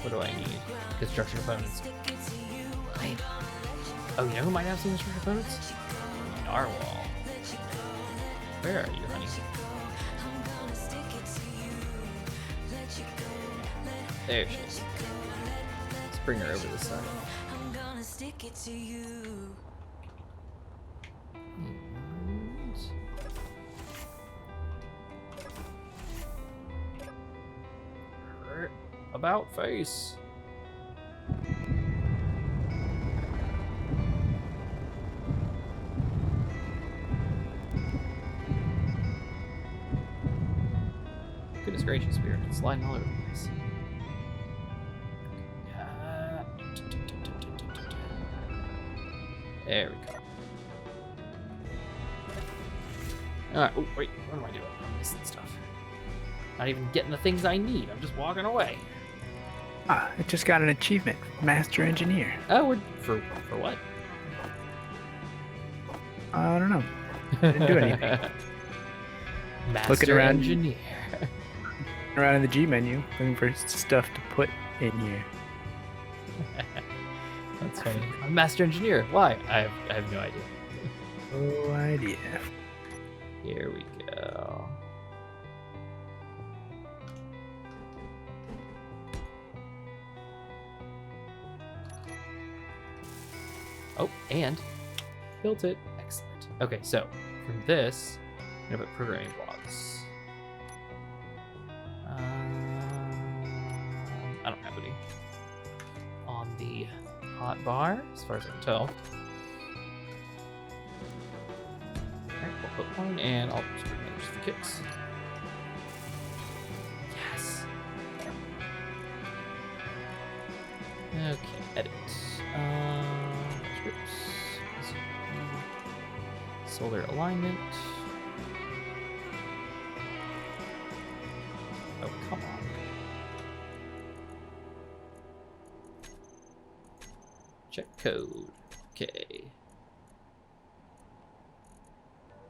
What do I need? Construction components. Oh, you know who might have some construction components? Narwhal. Where are you, honey? There she is. Let's bring her over this side. Her about face. Goodness gracious, we are sliding all over the place. There we go. Alright, oh wait, what am I doing? I'm missing stuff. Not even getting the things I need, I'm just walking away. Ah, it just got an achievement. Master Engineer. Oh, we're for what? I don't know. Didn't do anything. Master Looking around. Engineer. Around in the G menu, looking for stuff to put in here. That's funny. I'm Master Engineer. Why? I have no idea. No idea. Here we go. Oh, and built it. Excellent. Okay, so from this, I'm gonna put programming blocks. I don't have any on the hot bar, as far as I can tell. Alright, we'll put one, and I'll just bring those for kicks. Yes. Okay, edit. Scripts. Solar alignment. Oh, come on. Check code. Okay.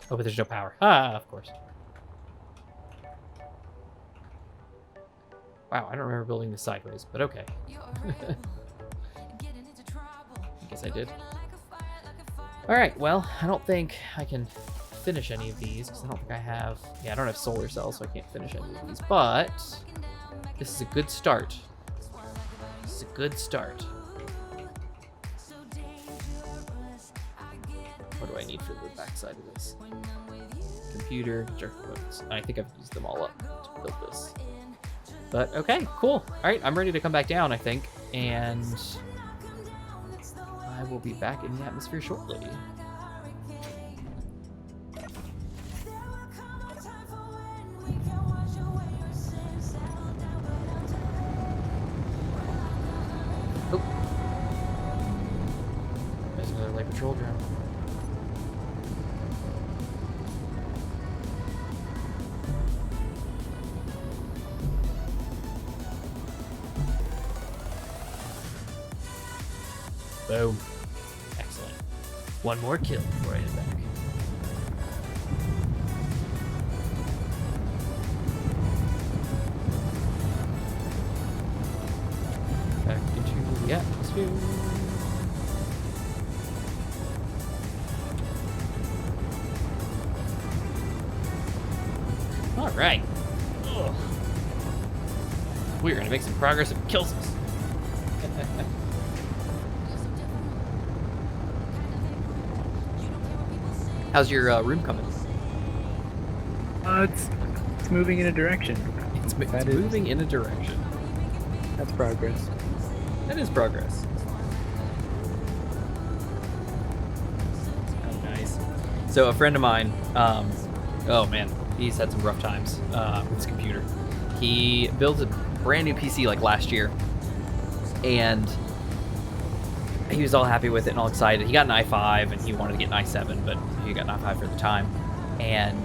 Oh, but there's no power. Ah, of course. Wow, I don't remember building this sideways, but okay. I guess I did. Alright, well, I don't think I can finish any of these, because I don't think I have... Yeah, I don't have solar cells, so I can't finish any of these, but this is a good start. This is a good start. What do I need for the backside of this? Computer, components. I think I've used them all up to build this. But okay, cool. Alright, I'm ready to come back down, I think, and I will be back in the atmosphere shortly. Oh. There's another light patrol drone. Boom. Excellent. One more kill before I head back. Back into the atmosphere. Alright. We're gonna make some progress if it kills us. How's your room coming? It's moving in a direction. It's That is- moving in a direction. That's progress. That is progress. Oh, nice. So a friend of mine, oh man, he's had some rough times with his computer. He built a brand new PC like last year, and he was all happy with it and all excited. He got an i5 and he wanted to get an i7, but he got an i5 for the time. And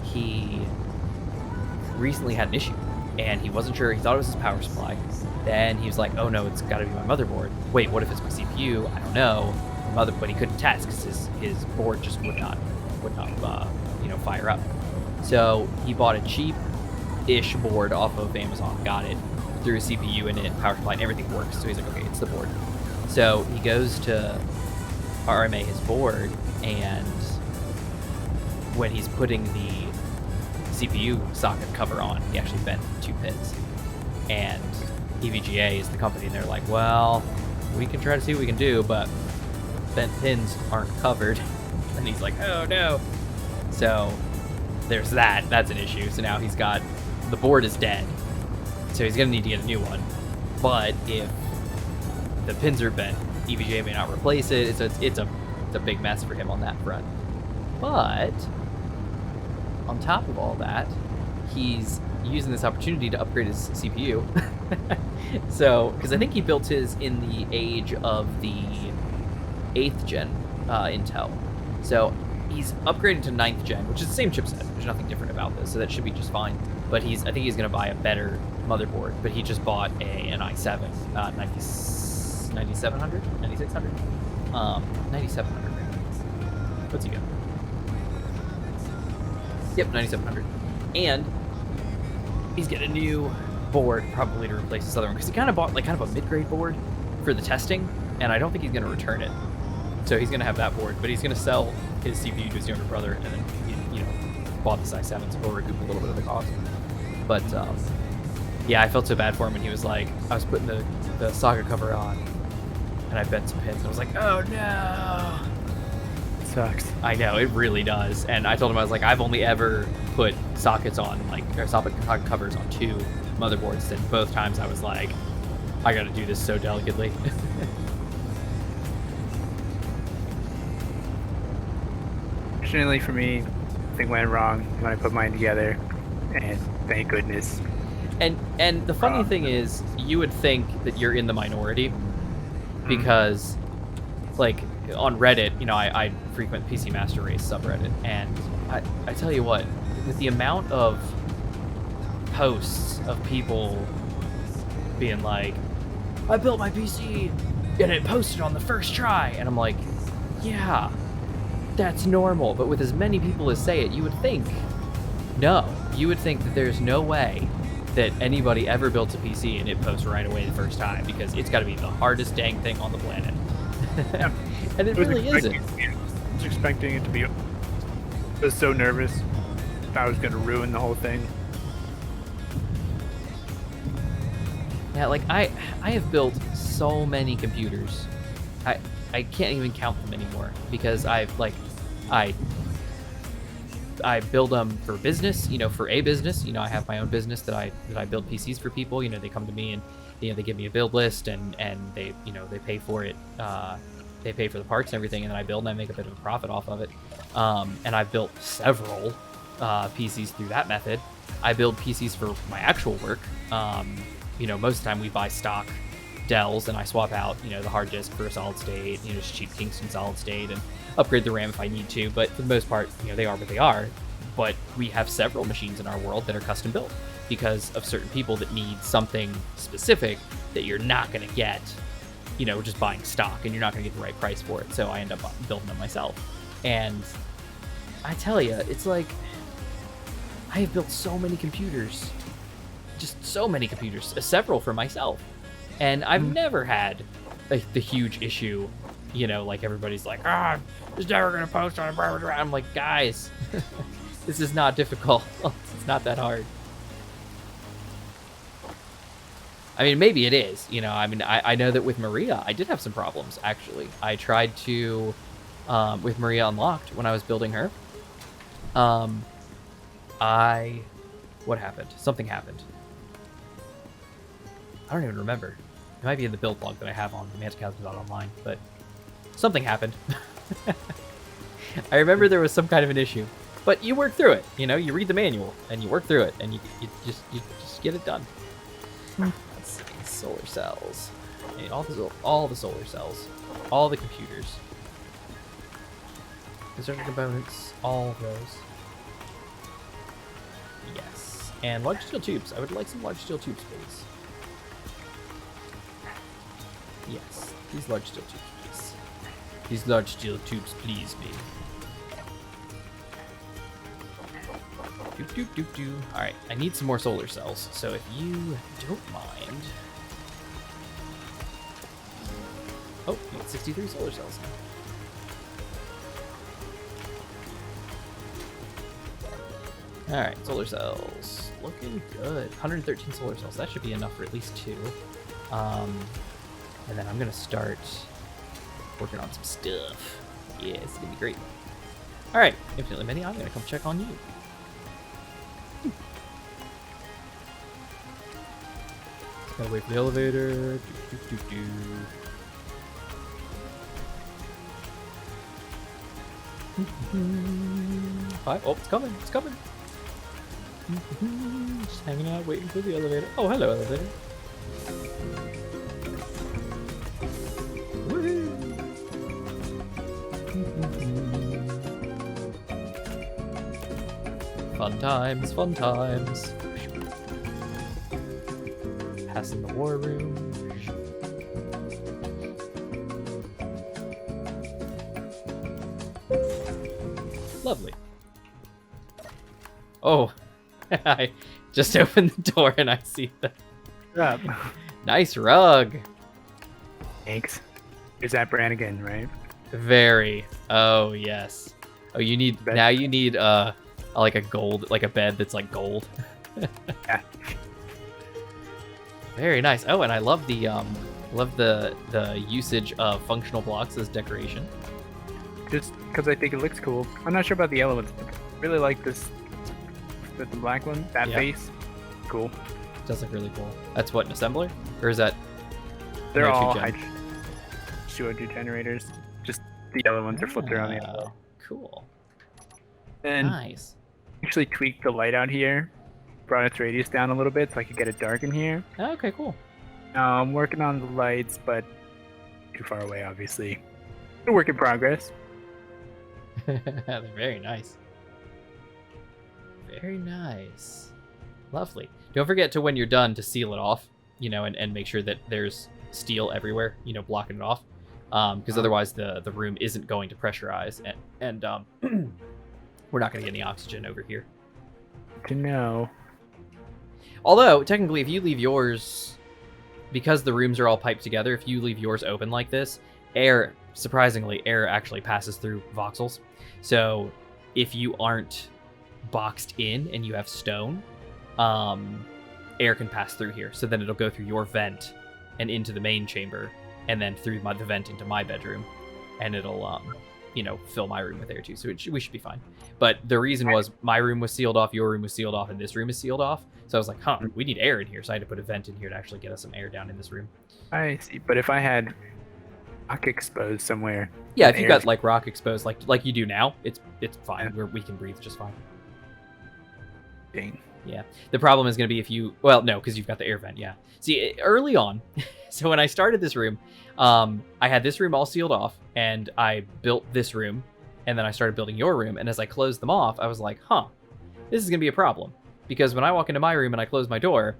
he recently had an issue, and he wasn't sure. He thought it was his power supply. Then he was like, "Oh no, it's got to be my motherboard. Wait, what if it's my CPU? I don't know." But he couldn't test because his board just would not fire up. So he bought a cheap-ish board off of Amazon. Got it, threw a CPU in it, power supply, and everything works. So he's like, "Okay, it's the board." So he goes to RMA his board, and when he's putting the CPU socket cover on, he actually bent 2 pins. And EVGA is the company, and they're like, well, we can try to see what we can do, but bent pins aren't covered. And he's like, oh no. So there's that. That's an issue. So now he's got, the board is dead. So he's going to need to get a new one. But if the pins are bent, EVGA may not replace it. It's a big mess for him on that front. But on top of all that, he's using this opportunity to upgrade his CPU. So, because I think he built his in the age of the 8th gen Intel. So he's upgrading to 9th gen, which is the same chipset. There's nothing different about this, so that should be just fine. But I think he's going to buy a better motherboard. But he just bought an i7, 9700, 9600, 9700. What's he got? Yep, 9700. And he's getting a new board probably to replace this other one, because he kind of bought like kind of a mid-grade board for the testing, and I don't think he's going to return it. So he's going to have that board, but he's going to sell his CPU to his younger brother, and then he bought this i7, so he'll recoup a little bit of the cost. But yeah, I felt so bad for him, and he was like, I was putting the socket cover on, and I bent some pins, and I was like, oh no. Sucks. I know, it really does. And I told him, I was like, I've only ever put sockets on, or socket covers on 2 motherboards, and both times I was like, I gotta do this so delicately. Fortunately for me, thing went wrong when I put mine together, and thank goodness. And the funny thing is, you would think that you're in the minority, because, like, on Reddit, I frequent PC Master Race subreddit, and I tell you what, with the amount of posts of people being like, I built my PC and it posted on the first try, and I'm like, yeah, that's normal. But with as many people as say it, you would think that there's no way that anybody ever built a PC and it posts right away the first time, because it's got to be the hardest dang thing on the planet. Yeah. And it really isn't. I was expecting it to be. I was so nervous. I was going to ruin the whole thing. Yeah, like I have built so many computers. I can't even count them anymore, because I build them for business, for a business. I have my own business that I build PCs for people. They come to me and they give me a build list, and they they pay for it. They pay for the parts and everything, and then I build and I make a bit of a profit off of it. And I've built several PCs through that method. I build PCs for my actual work. Most of the time we buy stock Dells, and I swap out, the hard disk for a solid state, just cheap Kingston solid state, and upgrade the RAM if I need to. But for the most part, they are what they are. But we have several machines in our world that are custom built because of certain people that need something specific that you're not going to get, just buying stock, and you're not going to get the right price for it. So I end up building them myself. And I tell you, it's like, I have built so many computers, just so many computers, several for myself. And I've never had the huge issue, like everybody's like, it's never going to post on a blah, blah, blah. I'm like, guys, this is not difficult. It's not that hard. I mean, maybe it is, I know that with Maria, I did have some problems, actually. I tried to, with Maria Unlocked, when I was building her, What happened? Something happened. I don't even remember. It might be in the build log that I have on manticosm.online, but something happened. I remember there was some kind of an issue, but you work through it. You know, you read the manual and you work through it, and you just get it done. Let's see, solar cells. Okay, all the solar cells, all the computers, construction components, all of those. Yes, and large steel tubes. I would like some large steel tubes, please. Yes, these large steel tubes, please. These large steel tubes, please, me. Doop, doop, doop, doop. Alright, I need some more solar cells, so if you don't mind... Oh, you got 63 solar cells now. Alright, solar cells. Looking good. 113 solar cells. That should be enough for at least 2. And then I'm going to start working on some stuff. Yeah, it's going to be great. Alright, InfinitelyMany, I'm going to come check on you. Gotta wait for the elevator. Five. Oh, it's coming. It's coming. Just hanging out, waiting for the elevator. Oh, hello, elevator. Woohoo! Fun times, fun times. Passing the war room. Lovely. Oh, I just opened the door and I see that. Up. Nice rug. Thanks. Is that brand again, right? Very. Oh yes. Oh, you need Bed. now. You need like a gold, like a bed that's like gold. Yeah. Very nice. Oh, and I love the usage of functional blocks as decoration. Just because I think it looks cool. I'm not sure about the elements, but I really like this. The black one, that Yeah. face. Cool. It does look really cool. That's what, an assembler? Or is that They're no, all 2gen? CO2 generators. Just the yellow ones are flipped around the other. Oh, cool. And Nice. actually tweaked the light out here. Brought its radius down a little bit so I could get it dark in here. Okay, cool. I'm working on the lights, but too far away, obviously. A work in progress. They're very nice. Very nice. Lovely. Don't forget to, when you're done, to seal it off, you know, and make sure that there's steel everywhere, you know, blocking it off. Because otherwise the room isn't going to pressurize, and we're not going to get any oxygen over here. To know. Although, technically, if you leave yours, because the rooms are all piped together, if you leave yours open like this, air, surprisingly, air actually passes through voxels. So if you aren't boxed in and you have stone, air can pass through here. So then it'll go through your vent and into the main chamber, and then through the vent into my bedroom, and it'll, you know, fill my room with air too. So we should be fine. But the reason was my room was sealed off, your room was sealed off, and this room is sealed off. So I was like, we need air in here. So I had to put a vent in here to actually get us some air down in this room. I see. But if I had rock exposed somewhere. Yeah, if you air's- got like rock exposed, like you do now, it's fine. Yeah. We can breathe just fine. Dang. Yeah. The problem is going to be if you, well, no, because you've got the air vent. Yeah. See, early on, so when I started this room, I had this room all sealed off, and I built this room, and then I started building your room. And as I closed them off, I was like, this is going to be a problem, because when I walk into my room and I close my door,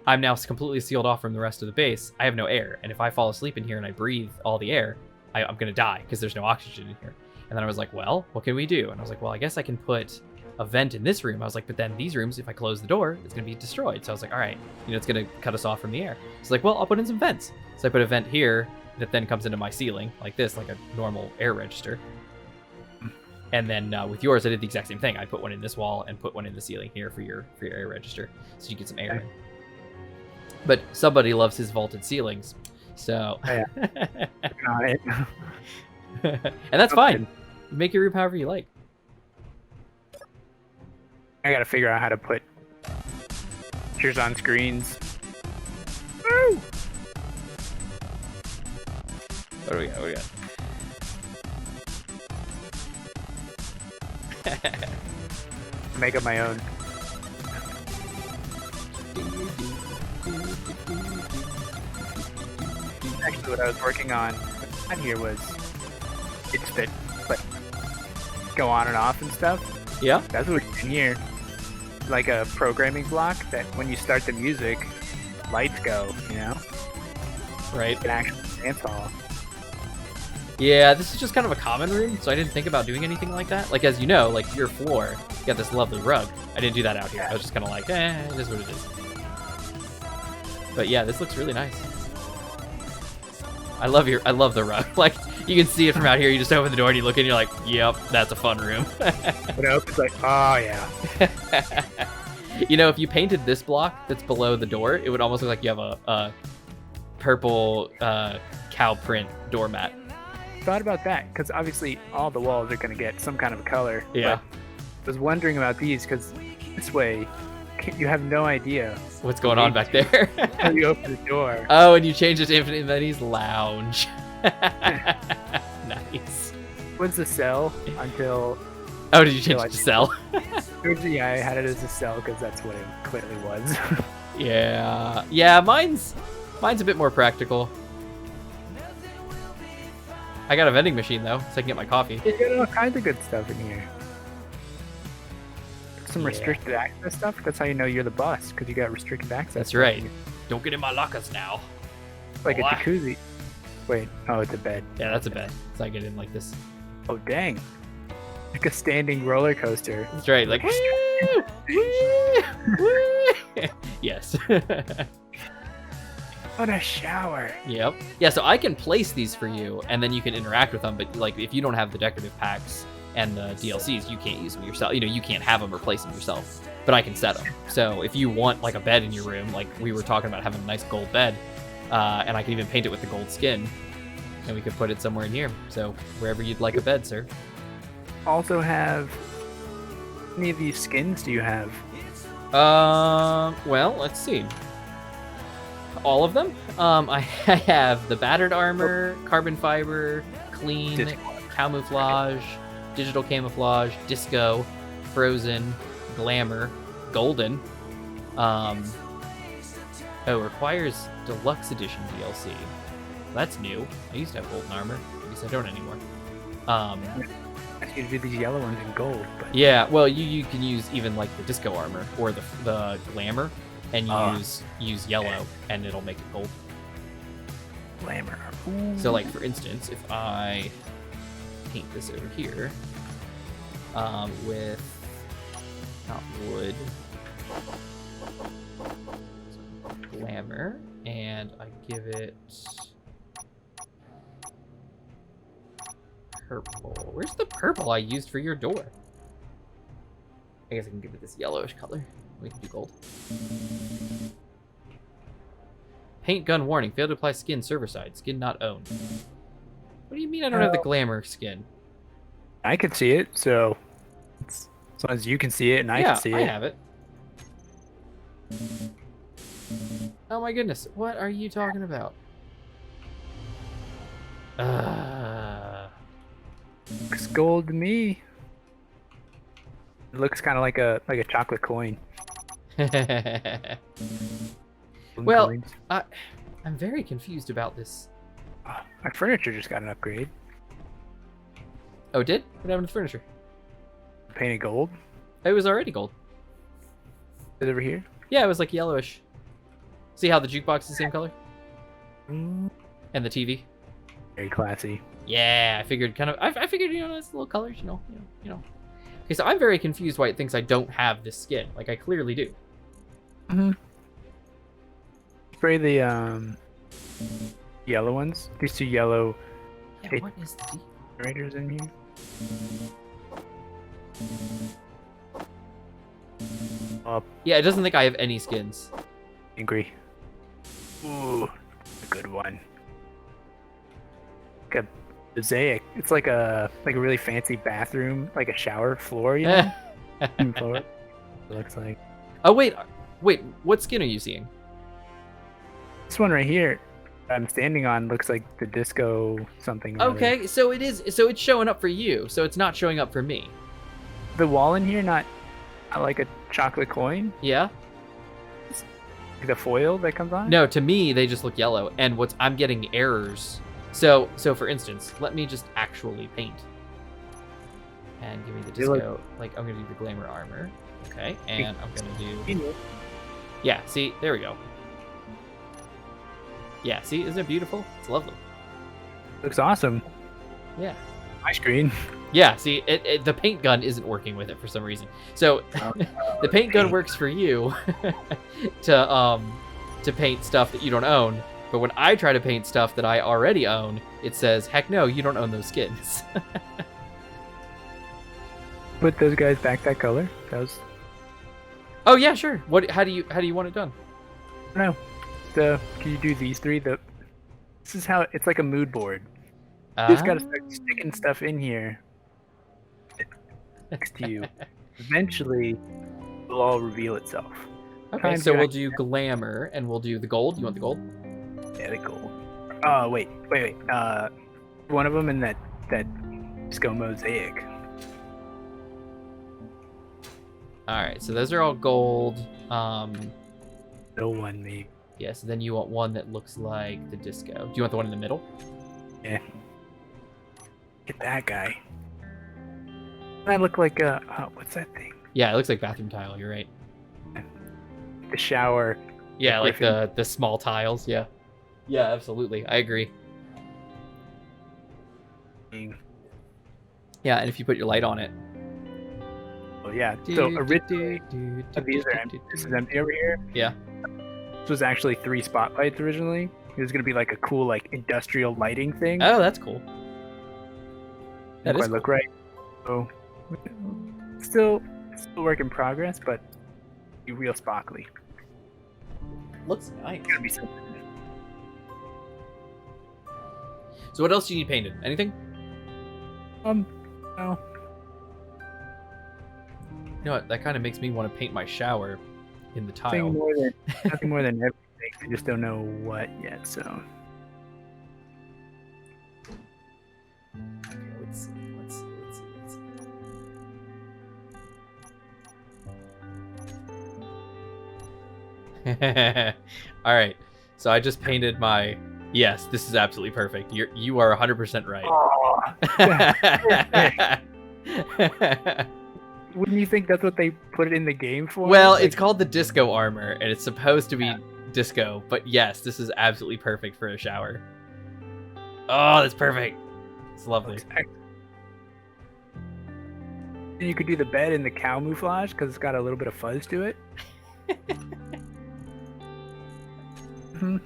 I'm now completely sealed off from the rest of the base. I have no air, and if I fall asleep in here and I breathe all the air, I'm going to die because there's no oxygen in here. And then I was like, well, what can we do? And I was like, well, I guess I can put a vent in this room. I was like, but then these rooms, if I close the door, it's going to be destroyed. So I was like, all right, you know, it's going to cut us off from the air. It's like, well, I'll put in some vents. So I put a vent here that then comes into my ceiling like this, like a normal air register. And then with yours, I did the exact same thing. I put one in this wall and put one in the ceiling here for your air register, so you get some air in. But somebody loves his vaulted ceilings, so Yeah. Got it. and that's fine. Make your room however you like. I gotta figure out how to put pictures on screens. Woo! What do we got? What do we got? Make up my own. Actually, what I was working on here was it's that like go on and off and stuff. Yeah. That's what's in here. Like a programming block that when you start the music, lights go. You know, Right. an actual dance hall. Yeah, this is just kind of a common room, so I didn't think about doing anything like that. Like, as you know, like, your floor, you got this lovely rug. I didn't do that out here. I was just kind of like, it is what it is. But yeah, this looks really nice. I love the rug. Like, you can see it from out here. You just open the door and you look in and you're like, yep, that's a fun room. But it opens like, oh yeah. You know, if you painted this block that's below the door, it would almost look like you have a purple cow print doormat. Thought about that because obviously all the walls are going to get some kind of a color. Yeah. But I was wondering about these because this way you have no idea What's going on back there? how you open the door. Oh, and you changed it to InfinitelyMany's lounge. Nice. Was the cell until Oh, did you change it to cell? originally I had it as a cell because that's what it clearly was. Yeah, mine's a bit more practical. I got a vending machine though, so I can get my coffee. You got all kinds of good stuff in here. Some Yeah. restricted access stuff. That's how you know you're the boss because you got restricted access. That's right. Don't get in my lockers now. Like a What? jacuzzi. Wait, oh, it's a bed. Yeah, that's a bed. So I get in like this. Oh dang! Like a standing roller coaster. That's right. Like. Woo, woo, woo. Yes. What a shower! Yep. Yeah, so I can place these for you, and then you can interact with them. But like, if you don't have the decorative packs and the DLCs, you can't use them yourself. You know, you can't have them or place them yourself. But I can set them. So if you want like a bed in your room, like we were talking about having a nice gold bed, and I can even paint it with the gold skin, and we could put it somewhere in here. So wherever you'd like a bed, sir. Also have any of these skins? Do you have? Well, let's see. All of them. I have the battered armor, carbon fiber, clean, camouflage, digital camouflage, disco, frozen, glamour, golden. Requires deluxe edition DLC. That's new. I used to have golden armor. I guess I don't anymore. I asked you to do these yellow ones in gold, but Yeah, well, you can use even like the disco armor or the glamour, and use yellow, and it'll make it gold. glamour. So, like for instance, if I paint this over here, with not wood, glamour, and I give it purple. Where's the purple I used for your door? I guess I can give it this yellowish color. We can do gold. Paint gun warning. Failed to apply skin server side. Skin not owned. What do you mean I don't have the glamour skin? I can see it, so as long as you can see it and I can see I it. have it. Oh my goodness. What are you talking about? Looks gold to me. It looks kind of like a chocolate coin. Golden Well, coins. I'm very confused about this. Our furniture just got an upgrade. Oh, it did? What happened to the furniture? Painted gold. It was already gold. Is it over here? Yeah, it was like yellowish. See how the jukebox is the same color? Mm, And the TV? very classy. Yeah, I figured I figured, it's little colors, you know. Okay, so I'm very confused why it thinks I don't have this skin. Like, I clearly do. Mm-hmm. Spray the yellow ones. These two yellow Yeah, It- what is the... generators in here. Yeah, it doesn't think I have any skins. Angry. Ooh, a good one. Like a mosaic. It's like a really fancy bathroom, like a shower floor, you know? Floor. It looks like Oh wait, what skin are you seeing? this one right here. I'm standing on looks like the disco something. or other. Okay, so it's showing up for you, so it's not showing up for me. The wall in here not like a chocolate coin. Yeah? The foil that comes on. No, to me they just look yellow, and I'm getting errors. So for instance, let me just actually paint. And give me the They look- disco, like I'm gonna do the glamour armor. Okay, and I'm gonna do, yeah, see, there we go. Yeah, see, isn't it beautiful? It's lovely. Looks awesome. Yeah. My screen. Yeah, see, the paint gun isn't working with it for some reason. So the paint gun works for you to paint stuff that you don't own. But when I try to paint stuff that I already own, it says, heck no, you don't own those skins. Put those guys back that color. That was Oh yeah, sure. How do you want it done? I don't know. Can you do these three? This is how it's like a mood board. You just gotta start sticking stuff in here next to you. Eventually, it'll all reveal itself. Okay, so we'll do glamour and we'll do the gold. You want the gold? Yeah, the gold. Oh wait. One of them in that disco mosaic. All right, so those are all gold. No one, maybe. Yeah, so then you want one that looks like the disco. Do you want the one in the middle? Yeah. Get that guy. I look like what's that thing? Yeah, it looks like bathroom tile. You're right. The shower. Yeah, like Griffin. the small tiles. Yeah. Yeah, absolutely. I agree. Thing. Yeah, and if you put your light on it. Oh yeah. So originally, these are empty. This is empty over here. Yeah. This was actually 3 spotlights originally. It was gonna be like a cool like industrial lighting thing. Oh, that's cool. That If is I look right. So still work in progress, but be real sparkly. Looks nice. It's gonna be something. So what else do you need painted? Anything? No. You know what? That kind of makes me want to paint my shower in the tile. Nothing more than everything. I just don't know what yet. So Okay, let's see. All right. So I just painted my. Yes, this is absolutely perfect. You are 100% right. wouldn't you think that's what they put it in the game for? Well, Like, it's called the disco armor, and it's supposed to be disco. But yes, this is absolutely perfect for a shower. Oh, that's perfect. It's lovely. And you could do the bed in the camouflage because it's got a little bit of fuzz to it. Mhm.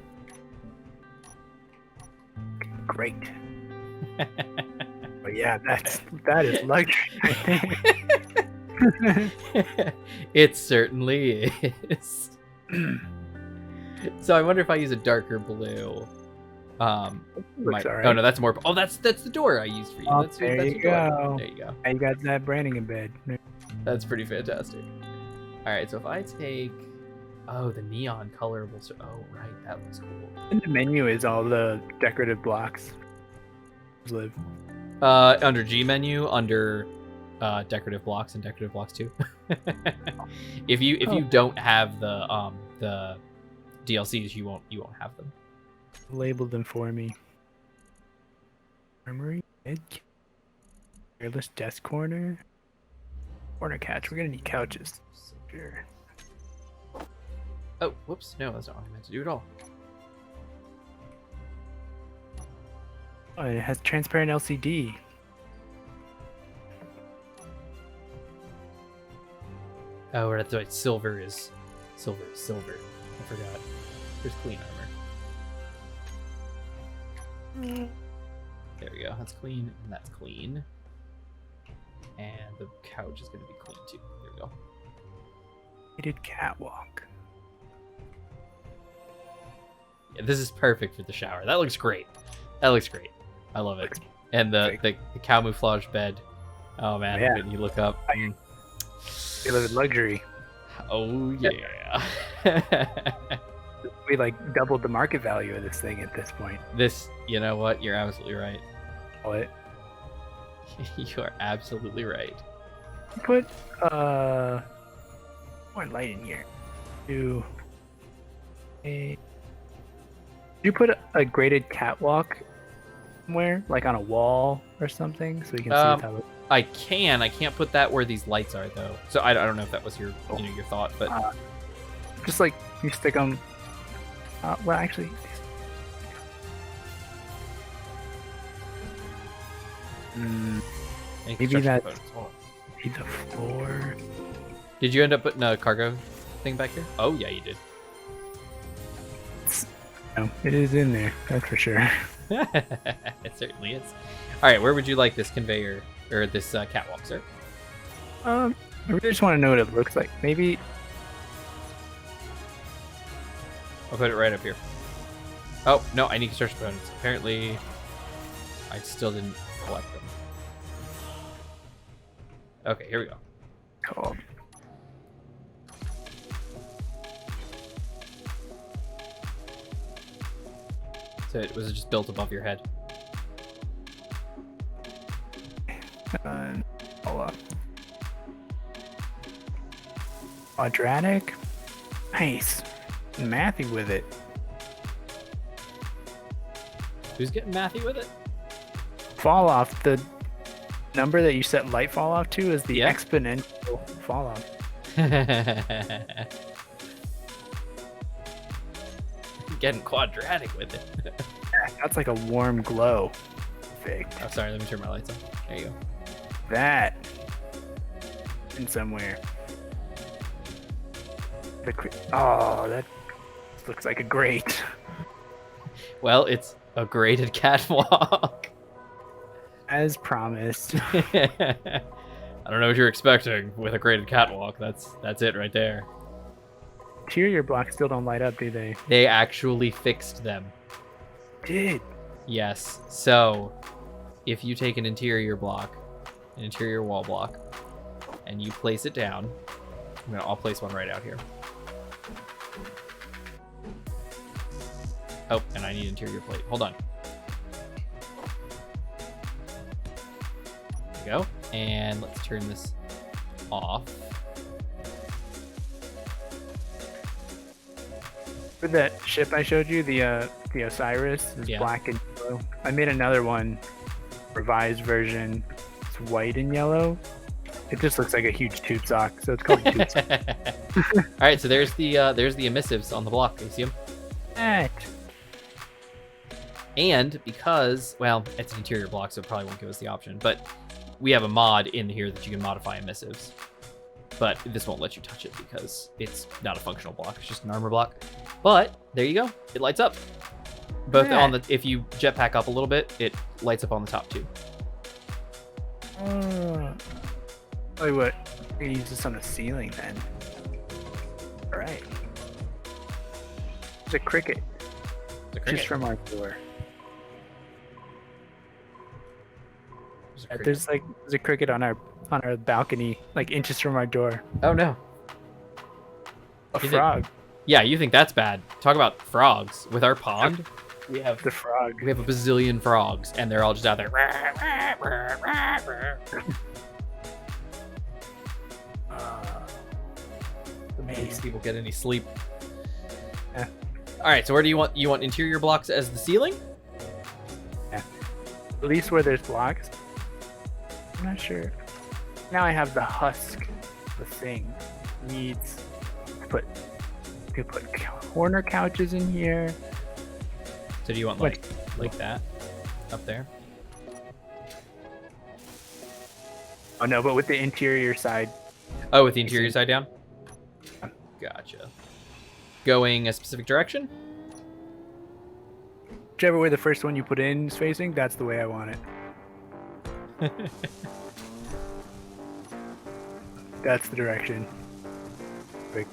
Great. But yeah, that is luxury. It certainly is. So I wonder if I use a darker blue. Looks alright. Oh no, that's more. Oh, that's the door I used for you. Oh, That's there that's you your door. go. There you go. And you got that branding in bed. That's pretty fantastic. All right, so if I take, the neon color will. Oh right, that looks cool. In the menu is all the decorative blocks. Live. Under G menu, under decorative blocks and decorative blocks too. if you don't have the DLCs, you won't have them. Labeled them for me. Armory, bed, careless desk corner, corner couch. We're gonna need couches. Sure. Oh, whoops! No, that's not what I meant to do at all. Oh, it has transparent LCD. Oh, that's right. Silver is silver. I forgot. There's clean armor. There we go. That's clean, and that's clean. And the couch is going to be clean too. There we go. Heated catwalk. Yeah, this is perfect for the shower. That looks great. I love it. And the camouflage bed. Oh man, Yeah. when you look up. They live in luxury. Oh yeah. We like doubled the market value of this thing at this point. This, you know what? You're absolutely right. What? You are absolutely right. Put more light in here. Do you put a graded catwalk somewhere, like on a wall or something, so you can see the top of it? I can't put that where these lights are though. So I don't know if that was your your thought, but Just like you stick them. Well, actually, any maybe construction that's components. Hold on. maybe the floor. Did you end up putting a cargo thing back here? Oh yeah, you did. No, it is in there. That's for sure. It certainly is. All right, where would you like this conveyor or this catwalk, sir? I really just want to know what it looks like. Maybe. I'll put it right up here. Oh no, I need construction components. Apparently, I still didn't collect them. Okay, here we go. Cool. So was it just built above your head? Hold on. Quadratic. Nice. Mathy with it. Who's getting mathy with it? Fall off. The number that you set light fall off to is the Yeah. exponential fall off. Getting quadratic with it. That's like a warm glow. Perfect. Oh, sorry. Let me turn my lights on. There you go. That in somewhere. Oh, that looks like a grate. Well, it's a graded catwalk. As promised. I don't know what you're expecting with a graded catwalk. That's it right there. Interior blocks still don't light up, do they? They actually fixed them. Did. Yes. So, if you take an interior block, an interior wall block, and you place it down, I'll place one right out here. Oh, and I need interior plate. Hold on. There we go. And let's turn this off. For that ship I showed you, the Osiris is Yeah. black and yellow. I made another one, revised version. It's white and yellow. It just looks like a huge tube sock, so it's called a tube sock. All right, so there's the emissives on the block. You see them? That. And because, well, it's an interior block, so it probably won't give us the option, but we have a mod in here that you can modify emissives. But this won't let you touch it because it's not a functional block. It's just an armor block. But there you go. It lights up. Both Yeah. on the, if you jetpack up a little bit, it lights up on the top too. Tell you what, I'm gonna use this on the ceiling then. Alright. There's a cricket The just cricket. from our door. There's a cricket. There's a cricket on our balcony, like inches from our door. Oh no. A You think- frog. Yeah, you think that's bad. Talk about frogs. With our pond, we have The frog. a bazillion frogs, and they're all just out there. Makes people get any sleep. Yeah. All right, so where do you want interior blocks as the ceiling? At least where there's blocks. I'm not sure. Now I have the husk. The thing needs to put corner couches in here. So do you want What? like that up there? Oh no, but with the interior side. Oh, with the interior side down? Gotcha. Going a specific direction? Whichever way the first one you put in is facing, that's the way I want it. That's the direction. Perfect.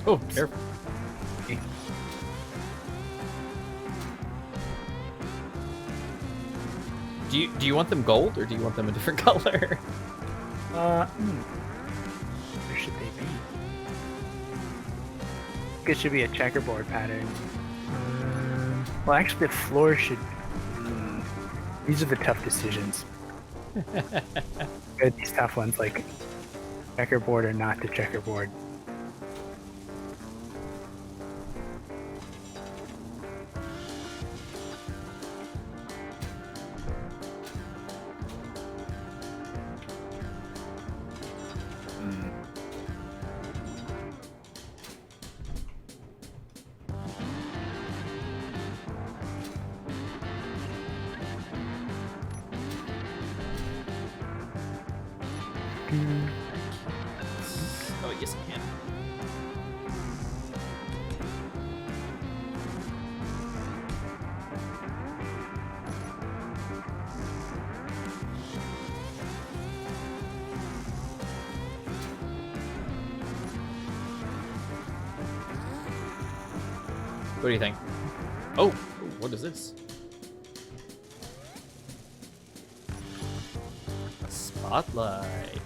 Oh, careful. Do you want them gold or do you want them a different color? Where should they be? I think it should be a checkerboard pattern. Well, actually, the floor should. These are the tough decisions. These tough ones, like checkerboard or not the checkerboard. Oh, yes, I can. What do you think? Oh, what is this? A spotlight.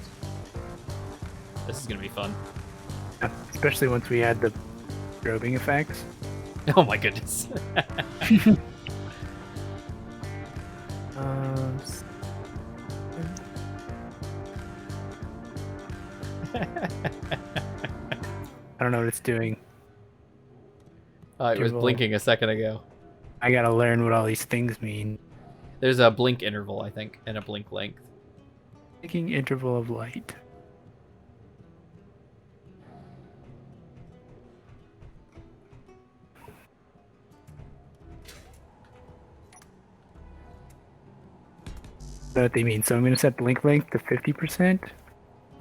This is gonna be fun. Especially once we add the strobing effects. Oh my goodness. I don't know what it's doing. It was blinking a second ago. I gotta learn what all these things mean. There's a blink interval, I think, and a blink length. Blinking interval of light. That's what they mean. So I'm going to set blink length to 50%,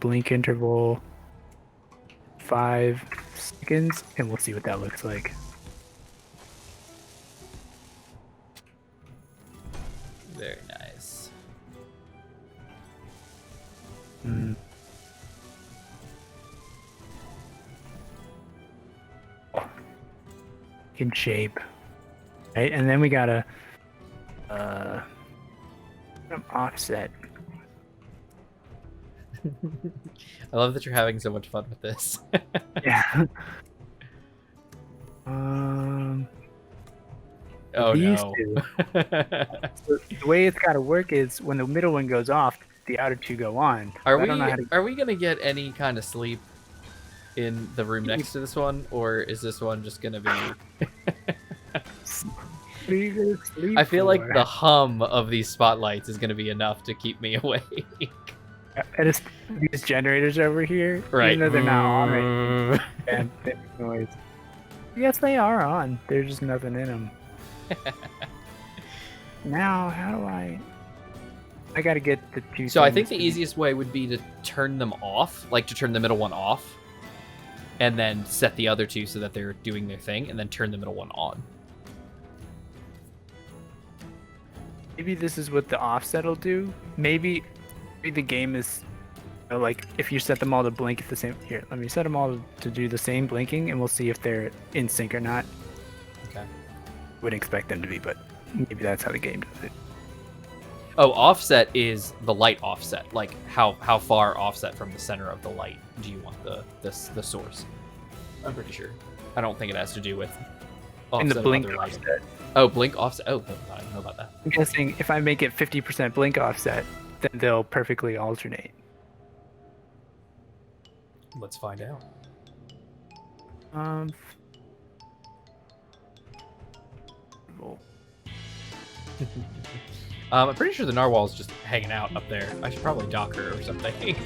blink interval 5 seconds, and we'll see what that looks like. Very nice. In shape. Right, and then we gotta offset. I love that you're having so much fun with this. Yeah. Oh these no. two. So the way it's gotta work is when the middle one goes off, the outer two go on. Are I don't know how to... we gonna get any kind of sleep in the room next to this one, or is this one just gonna be? What are you gonna sleep I feel like for? the hum of these spotlights is gonna be enough to keep me awake. And it's, these generators over here, Right. even though they're not on right, and they make noise. Yes, they are on. There's just nothing in them. Now, how do I gotta get the two. So I think things the to- easiest way would be to turn them off, like to turn the middle one off, and then set the other two so that they're doing their thing, and then turn the middle one on. Maybe this is what the offset will do. Maybe the game is like if you set them all to blink at the same. Here, let me set them all to do the same blinking, and we'll see if they're in sync or not. Okay. Wouldn't expect them to be, but maybe that's how the game does it. Oh, offset is the light offset. Like how far offset from the center of the light do you want the source? I'm pretty sure. I don't think it has to do with offset In the of blink other lighting. offset. Oh, blink offset. Oh, I don't know about that. I'm guessing if I make it 50% blink offset, then they'll perfectly alternate. Let's find out. Well, I'm pretty sure the narwhal's just hanging out up there. I should probably dock her or something.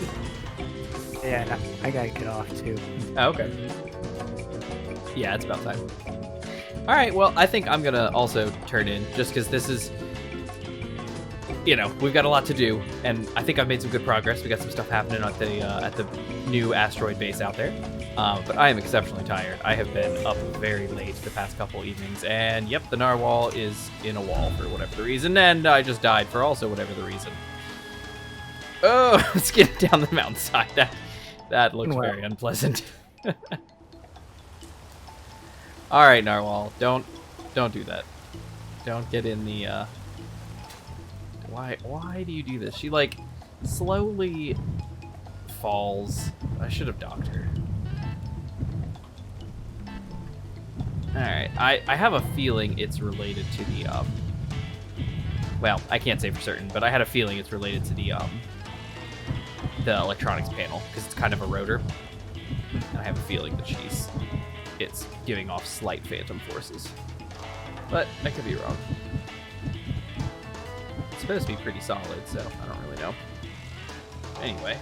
yeah, I gotta get off too. Oh, okay. Yeah, it's about time. All right, well, I think I'm gonna also turn in just because this is, you know, we've got a lot to do, and I think I've made some good progress. We got some stuff happening at the new asteroid base out there, but I am exceptionally tired. I have been up very late the past couple evenings, and yep, the narwhal is in a wall for whatever the reason, and I just died for also whatever the reason. Oh, let's get down the mountainside. That looks Wow. very unpleasant. All right, Narwhal, don't do that. Don't get in the. Why do you do this? She like slowly falls. I should have docked her. All right, I have a feeling it's related to the well, I can't say for certain, but I had a feeling it's related to the electronics panel because it's kind of a rotor. And I have a feeling that it's giving off slight phantom forces, but I could be wrong. It's supposed to be pretty solid, so I don't really know. Anyway,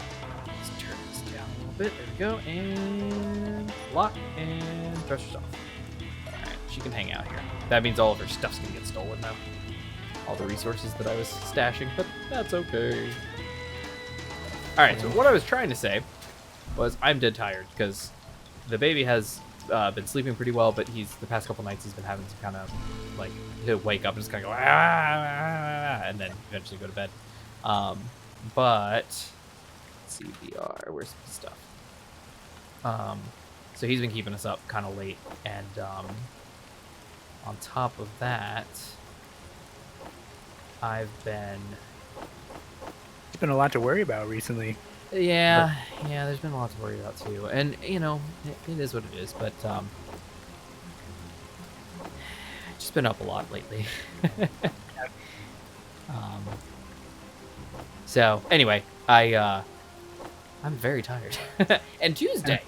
let's turn this down a little bit. There we go, and lock and pressure's off. All right, she can hang out here. That means all of her stuff's gonna get stolen now. All the resources that I was stashing, but that's okay. All right, so what I was trying to say was I'm dead tired because the baby has been sleeping pretty well, but the past couple nights he's been having to kind of like he'll wake up and just kind of go and then eventually go to bed. But let's see, VR, where's the stuff? So he's been keeping us up kind of late, and on top of that, it's been a lot to worry about recently. Yeah, there's been a lot to worry about too, and you know, it is what it is. But just been up a lot lately. So anyway, I'm very tired. And Tuesday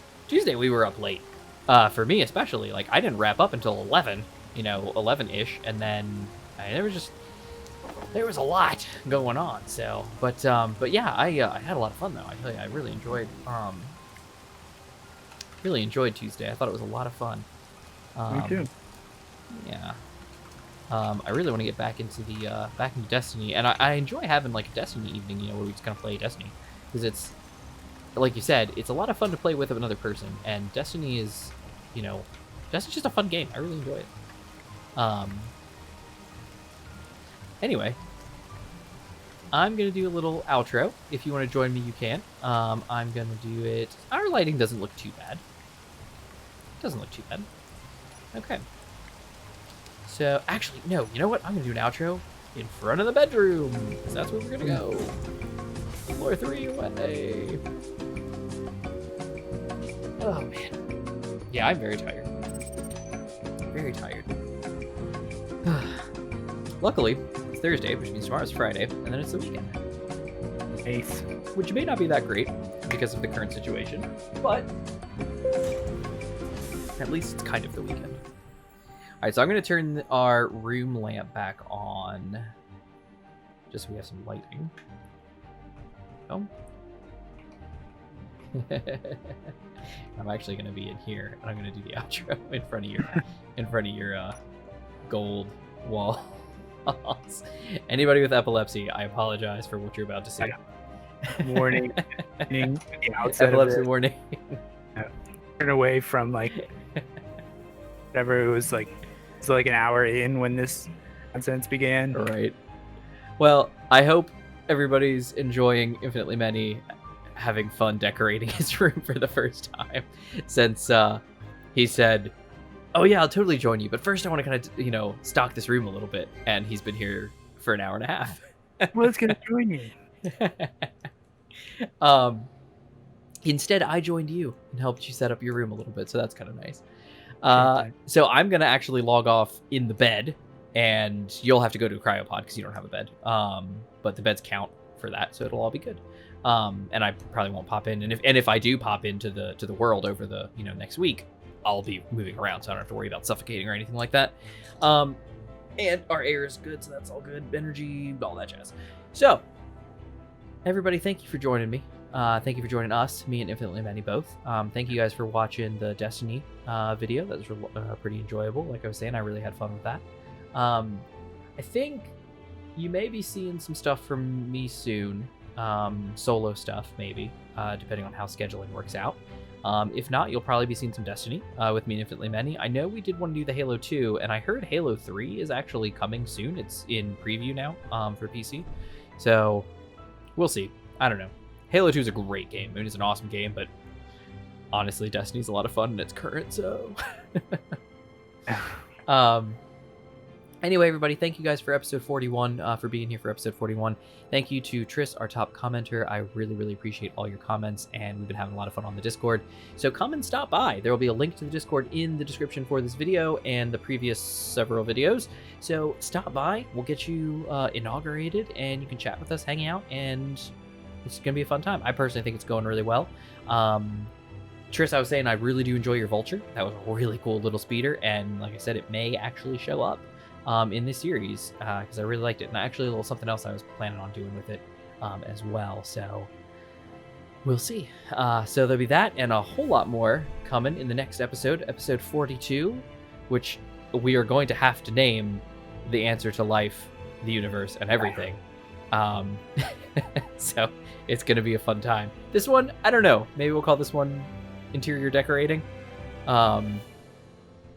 we were up late. For me especially, like I didn't wrap up until 11, 11-ish, and then there was a lot going on. So, but yeah, I had a lot of fun though. I tell you, I really enjoyed Tuesday. I thought it was a lot of fun. Me too. Yeah. I really want to get back into Destiny, and I enjoy having like a Destiny evening, where we just kind of play Destiny, because it's like you said, it's a lot of fun to play with another person, and Destiny is, Destiny's just a fun game. I really enjoy it. Anyway, I'm gonna do a little outro. If you want to join me, you can. I'm gonna do it. Our lighting doesn't look too bad. Okay. So, actually, no. You know what? I'm gonna do an outro in front of the bedroom, because that's where we're gonna go. Floor 3 away. Oh man. Yeah, I'm very tired. Very tired. Luckily, it's Thursday, which means tomorrow's Friday, and then it's the weekend. Nice. Which may not be that great because of the current situation, but at least it's kind of the weekend. Alright, so I'm going to turn our room lamp back on, just so we have some lighting. Oh. I'm actually going to be in here, and I'm going to do the outro in front of your gold wall. Anybody with epilepsy, I apologize for what you're about to see. Warning. Epilepsy warning. Turn away from like whatever it was like. It's like an hour in when this nonsense began. Right. Well, I hope everybody's enjoying InfinitelyMany, having fun decorating his room for the first time since he said, "Oh yeah, I'll totally join you, but first I want to kind of, stock this room a little bit." And he's been here for an hour and a half. Well, it's gonna join you. Instead, I joined you and helped you set up your room a little bit, so that's kind of nice. So I'm gonna actually log off in the bed, and you'll have to go to a cryopod because you don't have a bed. But the beds count for that, so it'll all be good. And I probably won't pop in, and if I do pop into the world over the next week, I'll be moving around, so I don't have to worry about suffocating or anything like that. And our air is good, so that's all good. Energy, all that jazz. So, everybody, thank you for joining me. Thank you for joining us, me and InfinitelyMany both. Thank you guys for watching the Destiny video. That was pretty enjoyable. Like I was saying, I really had fun with that. I think you may be seeing some stuff from me soon. Solo stuff, maybe, depending on how scheduling works out. If not, you'll probably be seeing some Destiny with me and InfinitelyMany. I know we did want to do the Halo 2, and I heard Halo 3 is actually coming soon. It's in preview now for PC. So, we'll see. I don't know. Halo 2 is a great game. It is an awesome game, but honestly, Destiny's a lot of fun and it's current, so... Anyway, everybody, thank you guys for episode 41, for being here for episode 41. Thank you to Tris, our top commenter. I really, really appreciate all your comments, and we've been having a lot of fun on the Discord. So come and stop by. There will be a link to the Discord in the description for this video and the previous several videos. So stop by. We'll get you inaugurated, and you can chat with us, hang out, and it's going to be a fun time. I personally think it's going really well. Tris, I was saying I really do enjoy your Vulture. That was a really cool little speeder, and like I said, it may actually show up in this series because I really liked it, and actually a little something else I was planning on doing with it as well, so we'll see. So there'll be that and a whole lot more coming in the next episode 42, which we are going to have to name the answer to life, the universe, and everything. So it's gonna be a fun time. This one, I don't know, maybe we'll call this one interior decorating,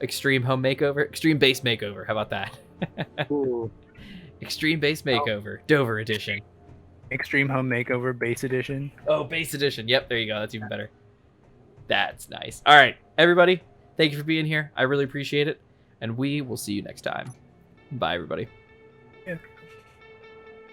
extreme home makeover, extreme base makeover. How about that? Ooh. Extreme base makeover, Dover edition. Extreme Home Makeover Base Edition. Oh, base edition. Yep, there you go. That's even better. That's nice. All right, everybody, thank you for being here. I really appreciate it, and we will see you next time. Bye, everybody. Yeah.